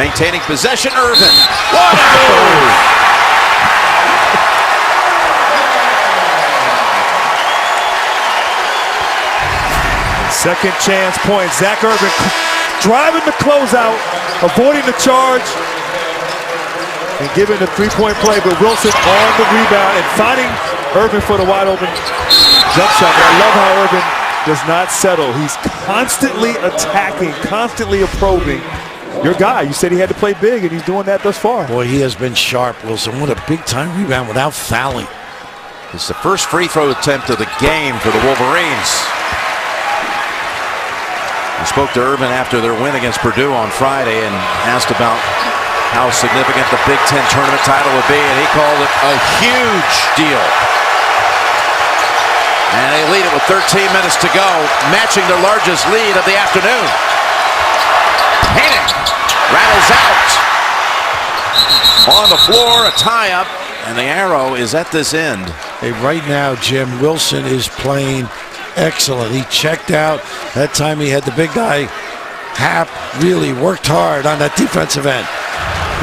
maintaining possession. Irvin. What a move! Second chance point. Zach Irvin driving the closeout, avoiding the charge, and giving the three-point play. But Wilson on the rebound and finding Irvin for the wide open jump shot. But I love how Irvin does not settle. He's constantly attacking, constantly probing, your guy. You said he had to play big, and he's doing that thus far. Boy, he has been sharp, Wilson. What a big-time rebound without fouling. It's the first free throw attempt of the game for the Wolverines. I spoke to Irvin after their win against Purdue on Friday and asked about how significant the Big Ten tournament title would be, and he called it a huge deal. And they lead it with 13 minutes to go, matching their largest lead of the afternoon. Hayden rattles out. On the floor, a tie-up, and the arrow is at this end. Hey, right now, Jim, Wilson is playing excellent. He checked out. That time he had the big guy. Hap really worked hard on that defensive end.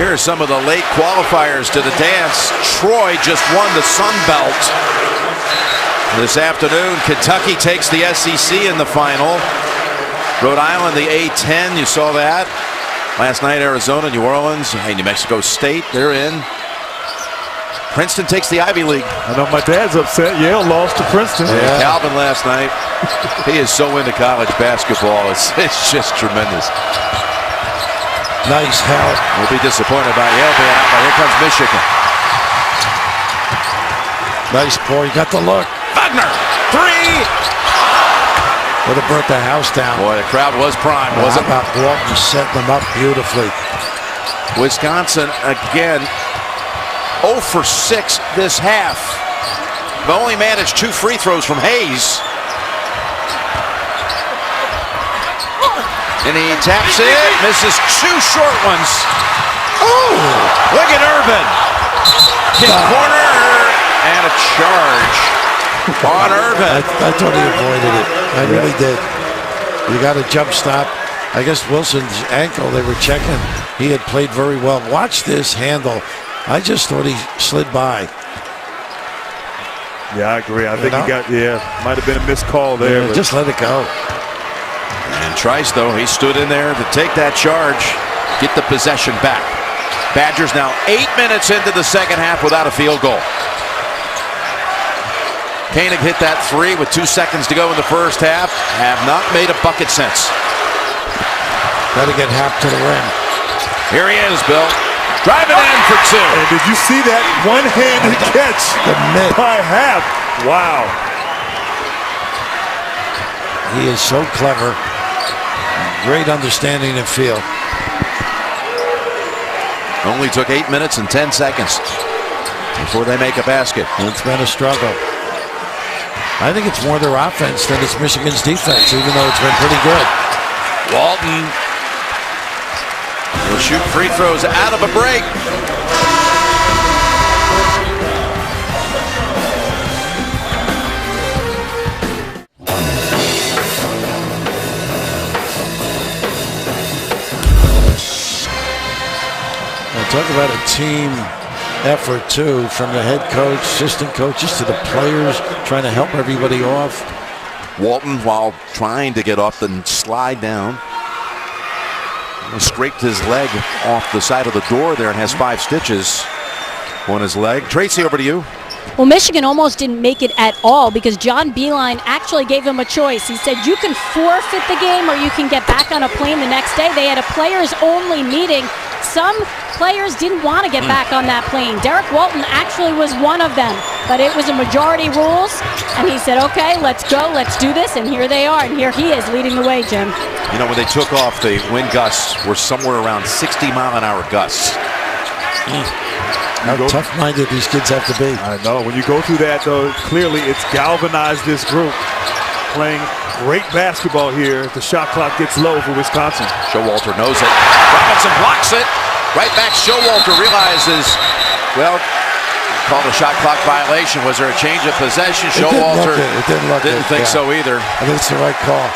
Here are some of the late qualifiers to the dance. Troy just won the Sun Belt. This afternoon, Kentucky takes the SEC in the final. Rhode Island, the A-10, you saw that. Last night, Arizona, New Orleans, and New Mexico State, they're in. Princeton takes the Ivy League. I know my dad's upset. Yale lost to Princeton. Yeah. Calvin last night. He is so into college basketball. It's just tremendous. Nice help. We'll be disappointed about Yale being out, but here comes Michigan. Nice boy. Got the look. Wagner, three. Would have burnt the house down. Boy, the crowd was primed, wasn't it? How about Walton setting them up beautifully. Wisconsin again 0 for 6 this half. But only managed 2 free throws from Hayes. And he taps it, misses 2 short ones. Oh, look at Irvin. His corner and a charge on Irvin. I thought he avoided it. I really did. You got a jump stop. I guess Wilson's ankle, they were checking. He had played very well. Watch this handle. I just thought he slid by. Yeah, I agree. I think he got, might have been a missed call there. Yeah, just let it go. And Trice, though, he stood in there to take that charge, get the possession back. Badgers now 8 minutes into the second half without a field goal. Koenig hit that 3 with 2 seconds to go in the first half. Have not made a bucket since. Got to get Hap to the rim. Here he is, Bill. Driving in for 2. And did you see that one-handed catch by Hap? Wow. He is so clever. Great understanding and feel. Only took 8 minutes and 10 seconds before they make a basket. It's been a struggle. I think it's more their offense than it's Michigan's defense, even though it's been pretty good. Walton will shoot free throws out of a break. Talk about a team effort, too, from the head coach, assistant coaches to the players, trying to help everybody off. Walton, while trying to get off the slide down, scraped his leg off the side of the door there and has 5 stitches on his leg. Tracy, over to you. Well, Michigan almost didn't make it at all because John Beilein actually gave him a choice. He said, you can forfeit the game or you can get back on a plane the next day. They had a players-only meeting. Some players didn't want to get back on that plane. Derek Walton actually was one of them, but it was a majority rules, and he said, okay, let's go, let's do this, and here they are, and here he is leading the way, Jim. You know, when they took off, the wind gusts were somewhere around 60-mile-an-hour gusts. How tough-minded these kids have to be. I know. When you go through that, though, clearly it's galvanized this group. Playing great basketball here. The shot clock gets low for Wisconsin. Showalter knows it. Robinson blocks it. Right back, Showalter realizes, well, called a shot clock violation. Was there a change of possession? Showalter didn't think so either. I think it's the right call.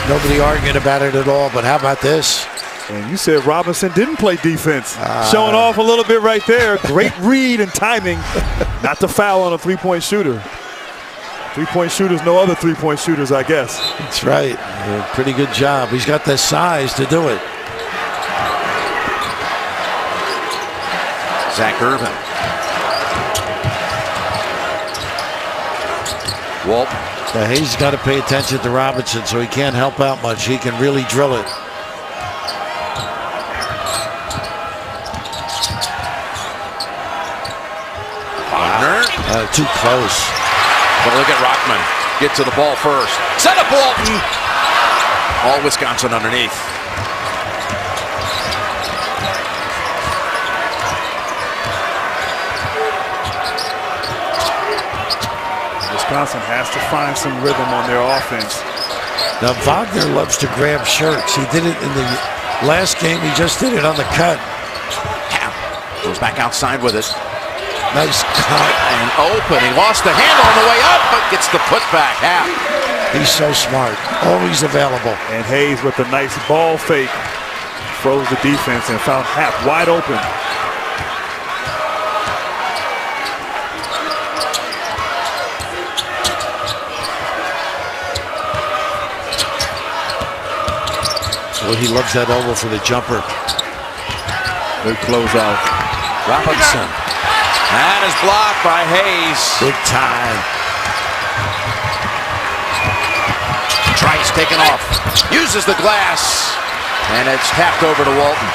Nobody arguing about it at all, but how about this? And you said Robinson didn't play defense. Showing off a little bit right there. Great read and timing. Not to foul on a three-point shooter. Three-point shooters, no other three-point shooters, I guess. That's right. Pretty good job. He's got the size to do it. Zach Irvin. Walt. Hayes got to pay attention to Robinson, so he can't help out much. He can really drill it. Too close. But look at Rockman. Get to the ball first. Set up Walton. All Wisconsin underneath. Wisconsin has to find some rhythm on their offense. Now Wagner loves to grab shirts. He did it in the last game. He just did it on the cut. Ham goes back outside with it. Nice cut. And open. He lost the handle on the way up, but gets the putback. Ham. He's so smart. Always available. And Hayes with a nice ball fake froze the defense and found Hap wide open. Well, he loves that elbow for the jumper. Good closeout. Robinson. That is blocked by Hayes. Big time. Trice taken off. Uses the glass. And it's tapped over to Walton.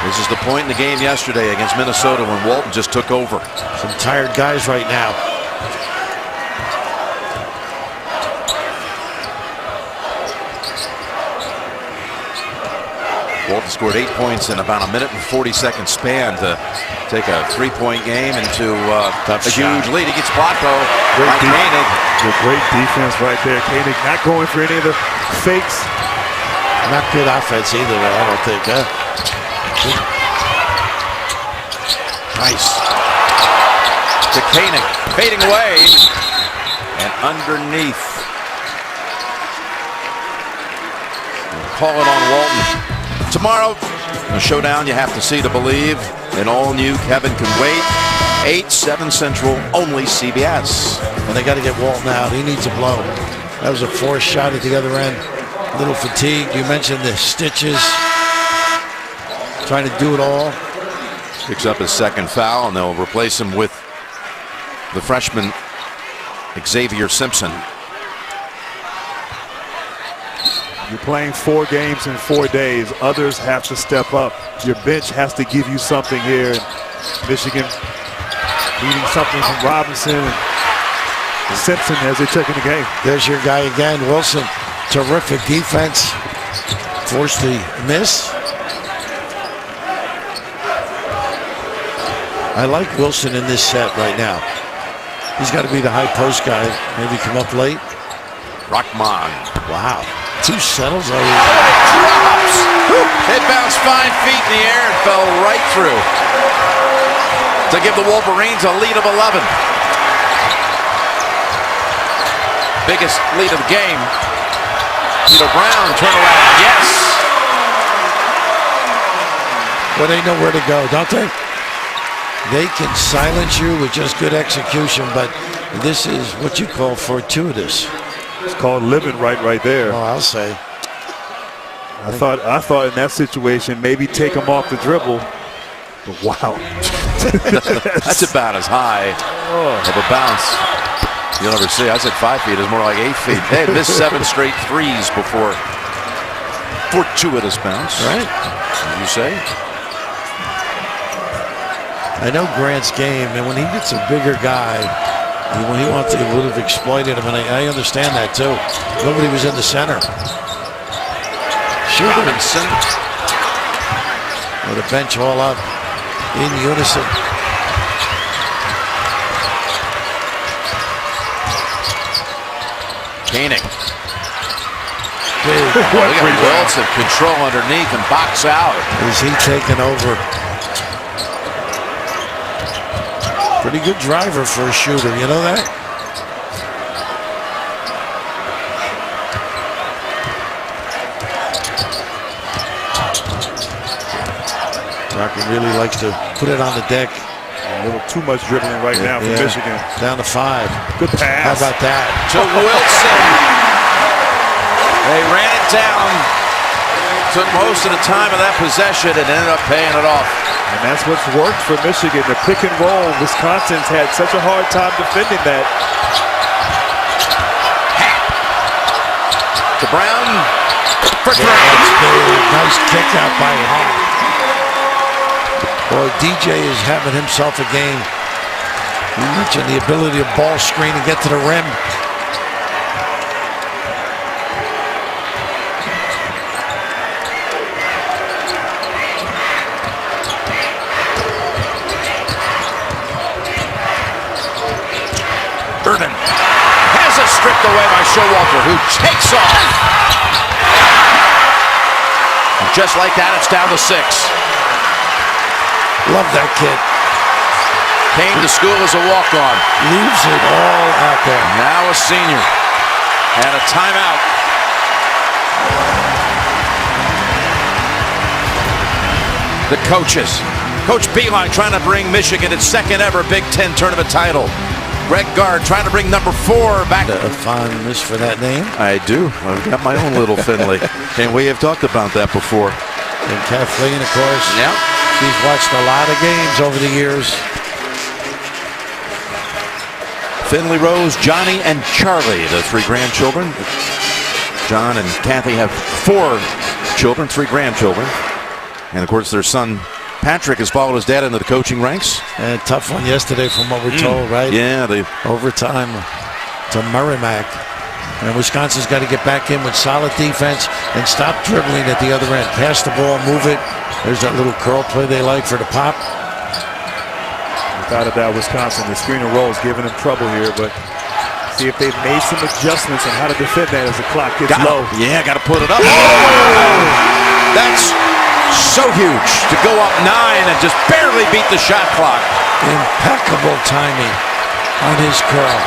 This is the point in the game yesterday against Minnesota when Walton just took over. Some tired guys right now. Walton scored 8 points in about a minute and 40-second span to take a 3-point game into a huge lead. He gets blocked though by Koenig. The great defense right there. Koenig not going for any of the fakes. Not good offense either, though, I don't think. Nice. To Koenig, fading away. And underneath. Call it on Walton. Tomorrow, a showdown you have to see to believe. An all-new Kevin Can Wait. 8/7 Central, only CBS. And they got to get Walton out. He needs a blow. That was a forced shot at the other end. A little fatigue. You mentioned the stitches. Trying to do it all. Picks up his second foul, and they'll replace him with the freshman Xavier Simpson. You're playing 4 games in 4 days. Others have to step up. Your bench has to give you something here. Michigan needing something from Robinson and Simpson as they check in the game. There's your guy again, Wilson. Terrific defense. Forced the miss. I like Wilson in this set right now. He's got to be the high post guy. Maybe come up late. Rockman. Wow. 2 settles. Oh, it drops. It bounced 5 feet in the air and fell right through to give the Wolverines a lead of 11. Biggest lead of the game. Peter Brown, turnaround. Yes. Well, they know where to go, don't they? They can silence you with just good execution, but this is what you call fortuitous. It's called living right there. Oh, I'll say. I thought in that situation maybe take him off the dribble. But wow. That's about as high of a bounce you'll ever see. I said 5 feet. It's more like 8 feet. They had missed 7 straight threes before. Fortuitous bounce. Right. As you say. I know Grant's game, and when he gets a bigger guy, when he wants to, he would have exploited him, and I understand that too. Nobody was in the center. Robinson. With the bench all up in unison. Koenig. Big. Look at Wilson, control underneath and box out. Is he taking over? Pretty good driver for a shooter, you know that? Rocky really likes to put it on the deck. A little too much dribbling right now for Michigan. Down to 5. Good pass. How about that? To Wilson. They ran it down. Took most of the time of that possession and ended up paying it off. And that's what's worked for Michigan. The pick and roll. Wisconsin's had such a hard time defending that. To Brown. For three. Nice kick out by Hall. Boy, DJ is having himself a game. You mentioned the ability to ball screen and get to the rim. Urban has it stripped away by Showalter, who takes off. And just like that, it's down to 6. Love that kid. Came to school as a walk-on. Leaves it all out there. Now a senior. And a timeout. The coaches. Coach Beeline trying to bring Michigan its second ever Big Ten tournament title. Greg Gard trying to bring number 4 back. A fondness for that name. I do. I've got my own little Finley. And we have talked about that before. And Kathleen, of course. Yeah. She's watched a lot of games over the years. Finley Rose, Johnny, and Charlie, the 3 grandchildren. John and Kathy have 4 children, 3 grandchildren. And of course, their son Patrick has followed his dad into the coaching ranks. And a tough one yesterday from what we're told, right? Yeah, they overtime to Merrimack. And Wisconsin's got to get back in with solid defense and stop dribbling at the other end. Pass the ball, move it. There's that little curl play they like for the pop. Without a doubt, Wisconsin, the screen and roll is giving them trouble here, but see if they've made some adjustments on how to defend that as the clock gets low. Yeah, got to put it up. That's so huge to go up 9 and just barely beat the shot clock. Impeccable timing on his curl.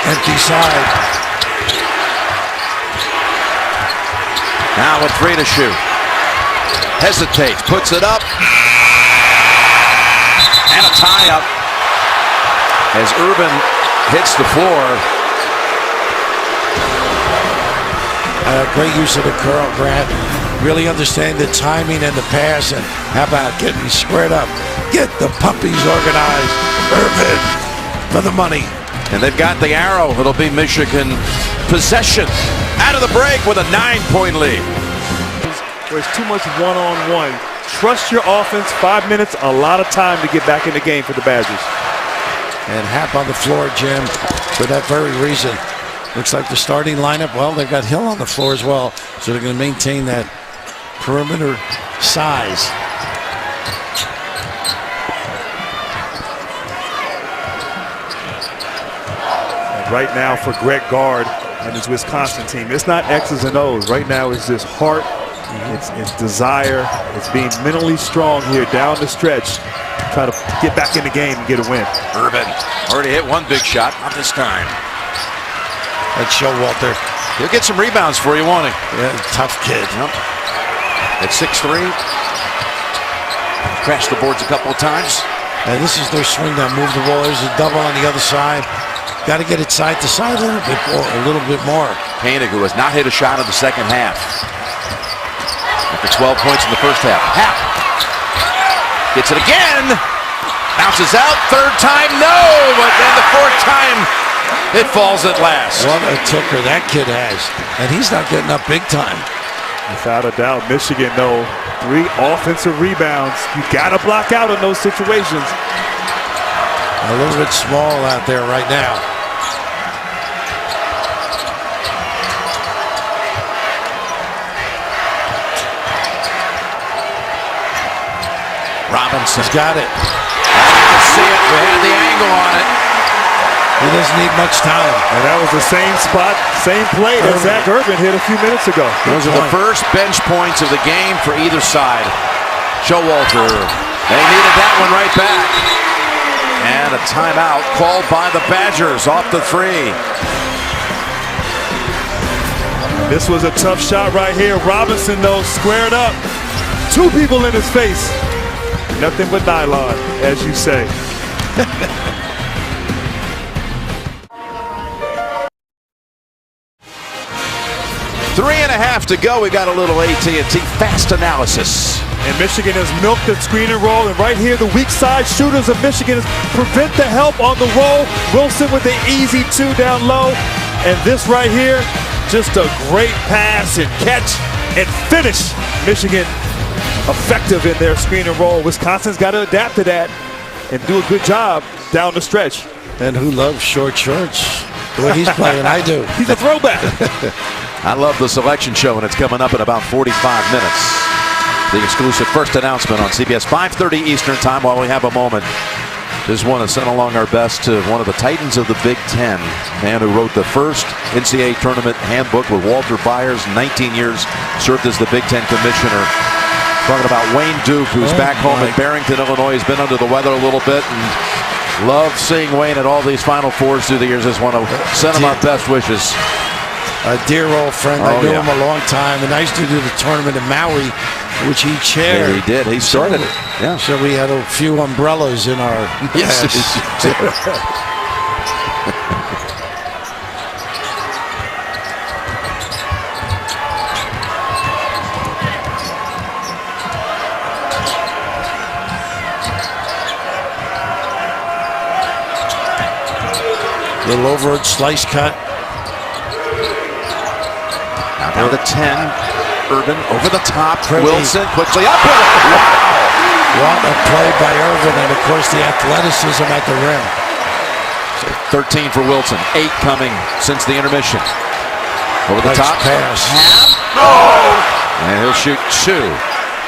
Empty side. Now with 3 to shoot. Hesitates, puts it up. And a tie up as Urban hits the floor. Great use of the curl, Grant. Really understand the timing and the pass, and how about getting squared up? Get the puppies organized. Urban for the money. And they've got the arrow. It'll be Michigan possession out of the break with a 9-point lead. Where it's too much one-on-one. Trust your offense. 5 minutes, a lot of time to get back in the game for the Badgers. And Happ on the floor, Jim, for that very reason. Looks like the starting lineup, well, they've got Hill on the floor as well, so they're going to maintain that perimeter size. Right now for Greg Gard and his Wisconsin team, it's not X's and O's. Right now it's just heart, it's desire, it's being mentally strong here down the stretch, try to get back in the game and get a win. Urban already hit 1 big shot, not this time. That's Showalter. He'll get some rebounds for you, won't he? Yeah, tough kid. Yep. At 6'3", crashed the boards a couple of times. And this is their swing now. Move the ball. There's a double on the other side. Got to get it side to side a little bit more. Koenig, who has not hit a shot in the second half. After 12 points in the first half. Happ gets it again. Bounces out. 3rd time, no. But then the 4th time, it falls at last. What a ticker that kid has. And he's not getting up big time. Without a doubt, Michigan, though, 3 offensive rebounds. You got to block out in those situations. A little bit small out there right now. Robinson's got it. You can see it. We had the angle on it. He doesn't need much time. And that was the same spot, same play that Zach Urban hit a few minutes ago. Those are the first bench points of the game for either side. Showalter, they needed that one right back. And a timeout called by the Badgers off the 3. This was a tough shot right here. Robinson, though, squared up. 2 people in his face. Nothing but nylon, as you say. 3.5 to go. We got a little AT&T fast analysis. And Michigan has milked the screen and roll. And right here, the weak side shooters of Michigan prevent the help on the roll. Wilson with the easy 2 down low. And this right here, just a great pass and catch and finish. Michigan effective in their screen and roll. Wisconsin's got to adapt to that and do a good job down the stretch. And who loves short shorts? The way he's playing, I do. He's a throwback. I love the selection show, and it's coming up in about 45 minutes. The exclusive first announcement on CBS, 5:30 Eastern time. While we have a moment, just want to send along our best to one of the titans of the Big Ten, man who wrote the first NCAA tournament handbook with Walter Byers, 19 years, served as the Big Ten commissioner. Talking about Wayne Duke, who's back home in Barrington, Illinois. He's been under the weather a little bit, and love seeing Wayne at all these Final Fours through the years. Just want to send him our best wishes. A dear old friend. I knew him a long time, and I used to do the tournament in Maui, which he chaired. Yeah, he did. He started it. Yeah. So we had a few umbrellas in our Yes. Little over slice cut. Now the 10. Irvin over the top. Wilson quickly up with it. Wow. What a play by Irvin, and of course the athleticism at the rim. So 13 for Wilson. 8 coming since the intermission. Over the top. Pass. And he'll shoot 2.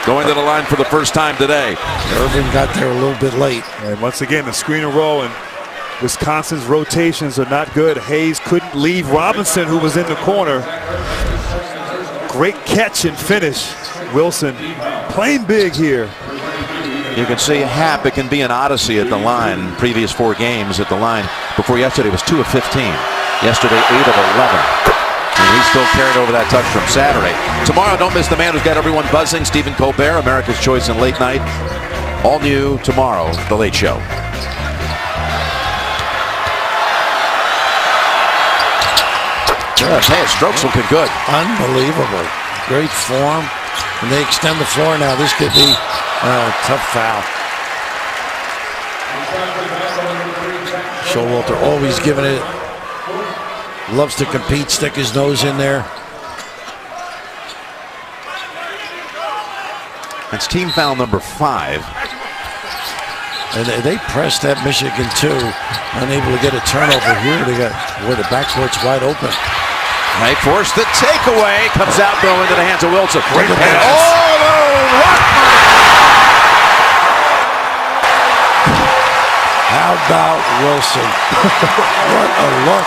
Going to the line for the first time today. Irvin got there a little bit late. And once again, the screen and roll, and Wisconsin's rotations are not good. Hayes couldn't leave Robinson, who was in the corner. Great catch and finish. Wilson playing big here. You can see Happ, it can be an odyssey at the line. Previous 4 games at the line. Before yesterday was 2 of 15. Yesterday 8 of 11. And he still carried over that touch from Saturday. Tomorrow, don't miss the man who's got everyone buzzing, Stephen Colbert, America's Choice in Late Night. All new tomorrow, The Late Show. Hey, his stroke's looking good. Unbelievable. Great form. And they extend the floor now. This could be a tough foul. Showalter always giving it. Loves to compete, stick his nose in there. That's team foul number 5. And they pressed that Michigan too. Unable to get a turnover here. They got where the backcourt's wide open. They force the takeaway. Comes out though into the hands of Wilson. Great pass. How about Wilson? What a look.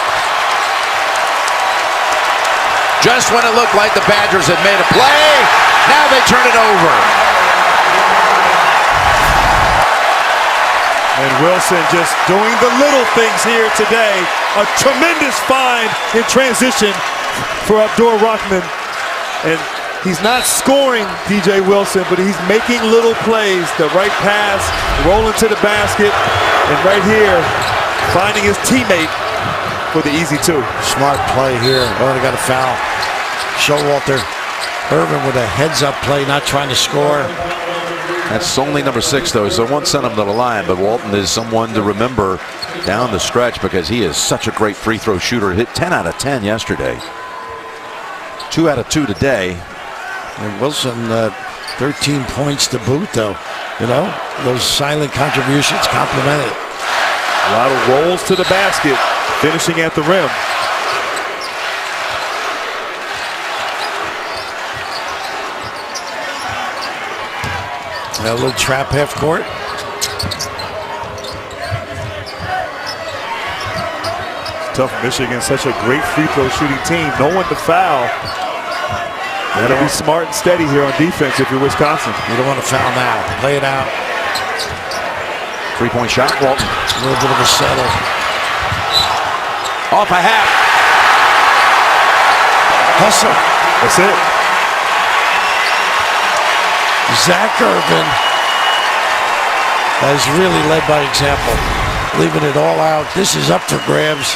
Just when it looked like the Badgers had made a play, now they turn it over. And Wilson just doing the little things here today. A tremendous find in transition for Abdur Rahman. And he's not scoring, DJ Wilson, but he's making little plays. The right pass, rolling to the basket, and right here, finding his teammate for the easy 2. Smart play here. Oh, they got a foul. Showalter. Irvin with a heads-up play, not trying to score. That's only number 6, though, so won't send him to the line. But Walton is someone to remember down the stretch because he is such a great free throw shooter. Hit 10 out of 10 yesterday. 2 out of 2 today. And Wilson, 13 points to boot, though. You know, those silent contributions complimented. A lot of rolls to the basket, finishing at the rim. A little trap half court. Tough Michigan, such a great free throw shooting team. No one to foul. Got to be smart and steady here on defense if you're Wisconsin. You don't want to foul now. Play it out. 3-point shot, Walton. A little bit of a settle. Off a half. Hustle. That's it. Zach Irvin has really led by example, leaving it all out. This is up for grabs.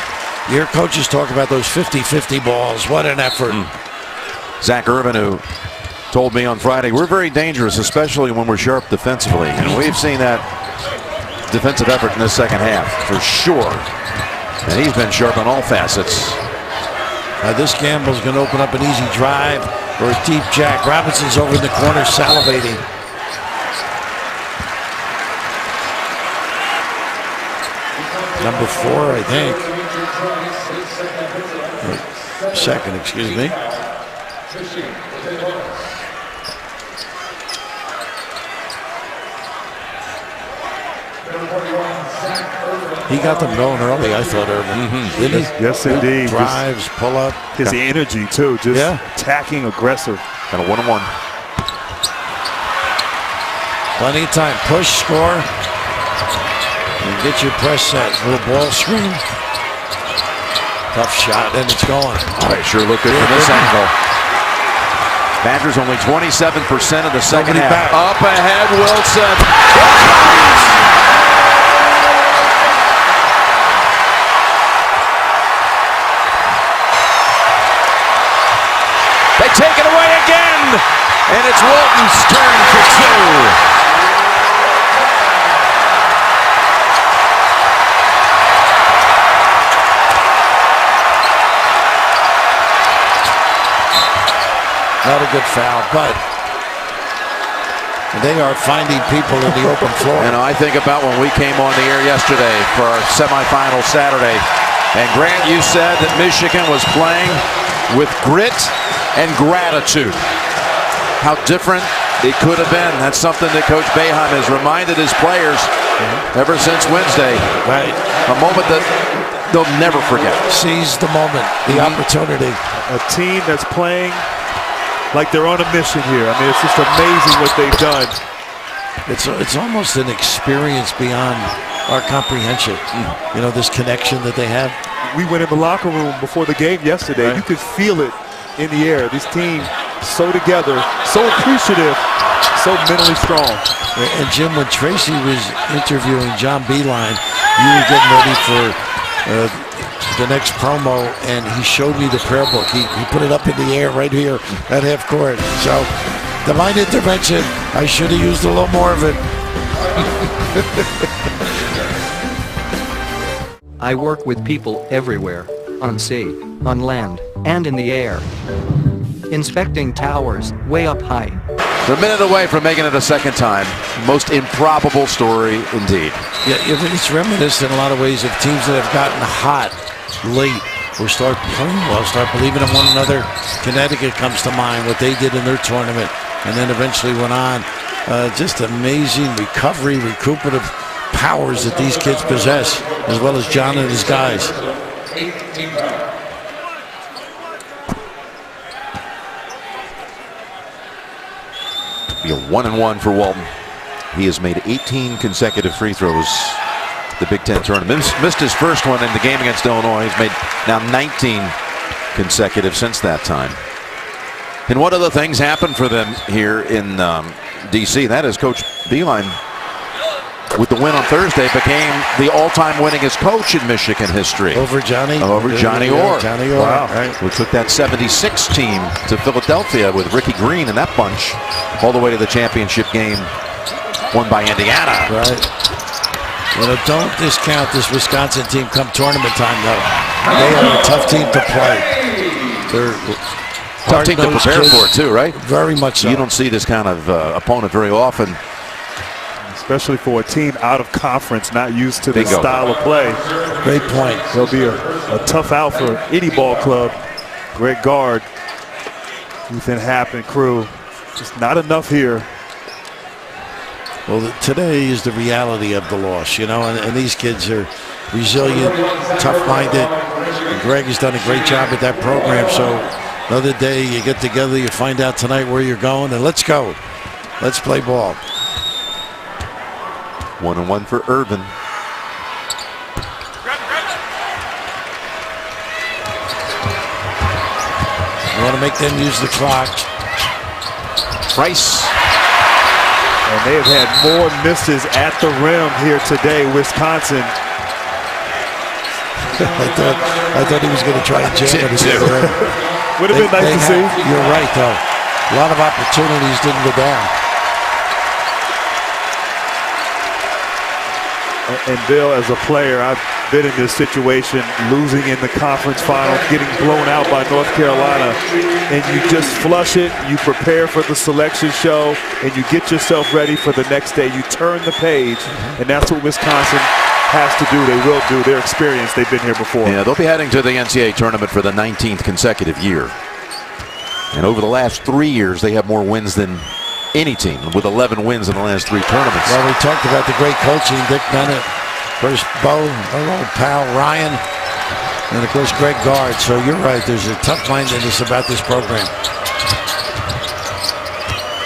Your coaches talk about those 50-50 balls. What an effort. Zach Irvin, who told me on Friday, we're very dangerous, especially when we're sharp defensively. And we've seen that defensive effort in this second half for sure. And he's been sharp on all facets. This gamble's going to open up an easy drive or a deep jack. Robinson's over in the corner salivating. Number 4, I think. Second, excuse me. He got them going early, I thought, Irvin. Didn't he? Yes, indeed. Drives, pull up. His energy, too. Just attacking, aggressive. Got a 1-on-1. Plenty of time. Push, score. And get your press set. Little ball screen. Tough shot, and it's going. All right, sure look good from this angle. Badgers only 27% of the second half. Back. Up ahead, Wilson. They take it away again, and it's Walton's turn for 2. Not a good foul, but they are finding people in the open floor. And I think about when we came on the air yesterday for our semifinal Saturday. And Grant, you said that Michigan was playing with grit and gratitude. How different it could have been. That's something that Coach Boeheim has reminded his players ever since Wednesday. Right. A moment that they'll never forget. Seize the moment, the opportunity. A team that's playing like they're on a mission here. I mean, it's just amazing what they've done. It's almost an experience beyond our comprehension. You know, this connection that they have. We went in the locker room before the game yesterday. You could feel it in the air. This team so together, so appreciative, so mentally strong. And Jim, when Tracy was interviewing John Beeline, you were getting ready for the next promo, and he showed me the prayer book. He put it up in the air right here at half court. So, divine intervention. I should have used a little more of it. I work with people everywhere, on sea, on land, and in the air. Inspecting towers, way up high. They're a minute away from making it a second time. Most improbable story indeed. Yeah, it's reminiscent in a lot of ways of teams that have gotten hot late or start playing well, start believing in one another. Connecticut comes to mind, what they did in their tournament, and then eventually went on. Just amazing recovery, recuperative powers that these kids possess, as well as John and his guys. Be a 1-and-1 for Walton. He has made 18 consecutive free throws the Big Ten tournament. Missed his first one in the game against Illinois. He's made now 19 consecutive since that time. And what other things happened for them here in D.C.? That is Coach Beeline, with the win on Thursday, became the all-time winningest coach in Michigan history. Over Johnny? Over Johnny Orr. Johnny Orr. Wow. Right. Who took that 76 team to Philadelphia with Ricky Green and that bunch all the way to the championship game won by Indiana. Right. You know, don't discount this Wisconsin team come tournament time, though. They are a tough team to play. They're tough team to prepare for, too, right? Very much so. You don't see this kind of opponent very often. Especially for a team out of conference, not used to this Bingo. style of play. Great point. They'll be a tough out for any ball club. Great guard. Ethan Happ and crew. Just not enough here. Well, today is the reality of the loss, you know, and these kids are resilient, tough-minded. And Greg has done a great job at that program. So another day, you get together, you find out tonight where you're going, and let's go. Let's play ball. 1-and-1 for Irvin. You want to make them use the clock. Price. And they have had more misses at the rim here today, Wisconsin. I thought he was going to try and jam it. Would have been nice to see. You're right, though. A lot of opportunities didn't go down. And Bill, as a player, I've been in this situation, losing in the conference final, getting blown out by North Carolina, and you just flush it, you prepare for the selection show, and you get yourself ready for the next day. You turn the page, and that's what Wisconsin has to do. They will do. They're experienced. They've been here before. Yeah, they'll be heading to the NCAA tournament for the 19th consecutive year. And over the last 3 years, they have more wins than any team, with 11 wins in the last 3 tournaments. Well, we talked about the great coaching, Dick Bennett, first Bo, our old pal Ryan, and of course Greg Gard. So you're right, there's a tough-mindedness about this program.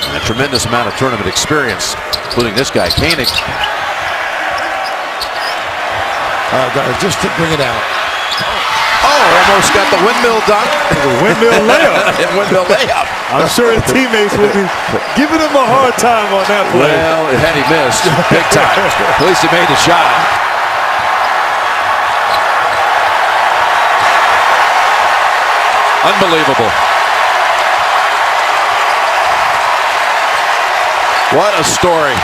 And a tremendous amount of tournament experience, including this guy, Koenig. Just to bring it out. Almost got the windmill dunk. The windmill layup. Windmill layup. I'm sure his teammates will be giving him a hard time on that play. Well, had he missed, big time. At least he made the shot. Unbelievable. What a story.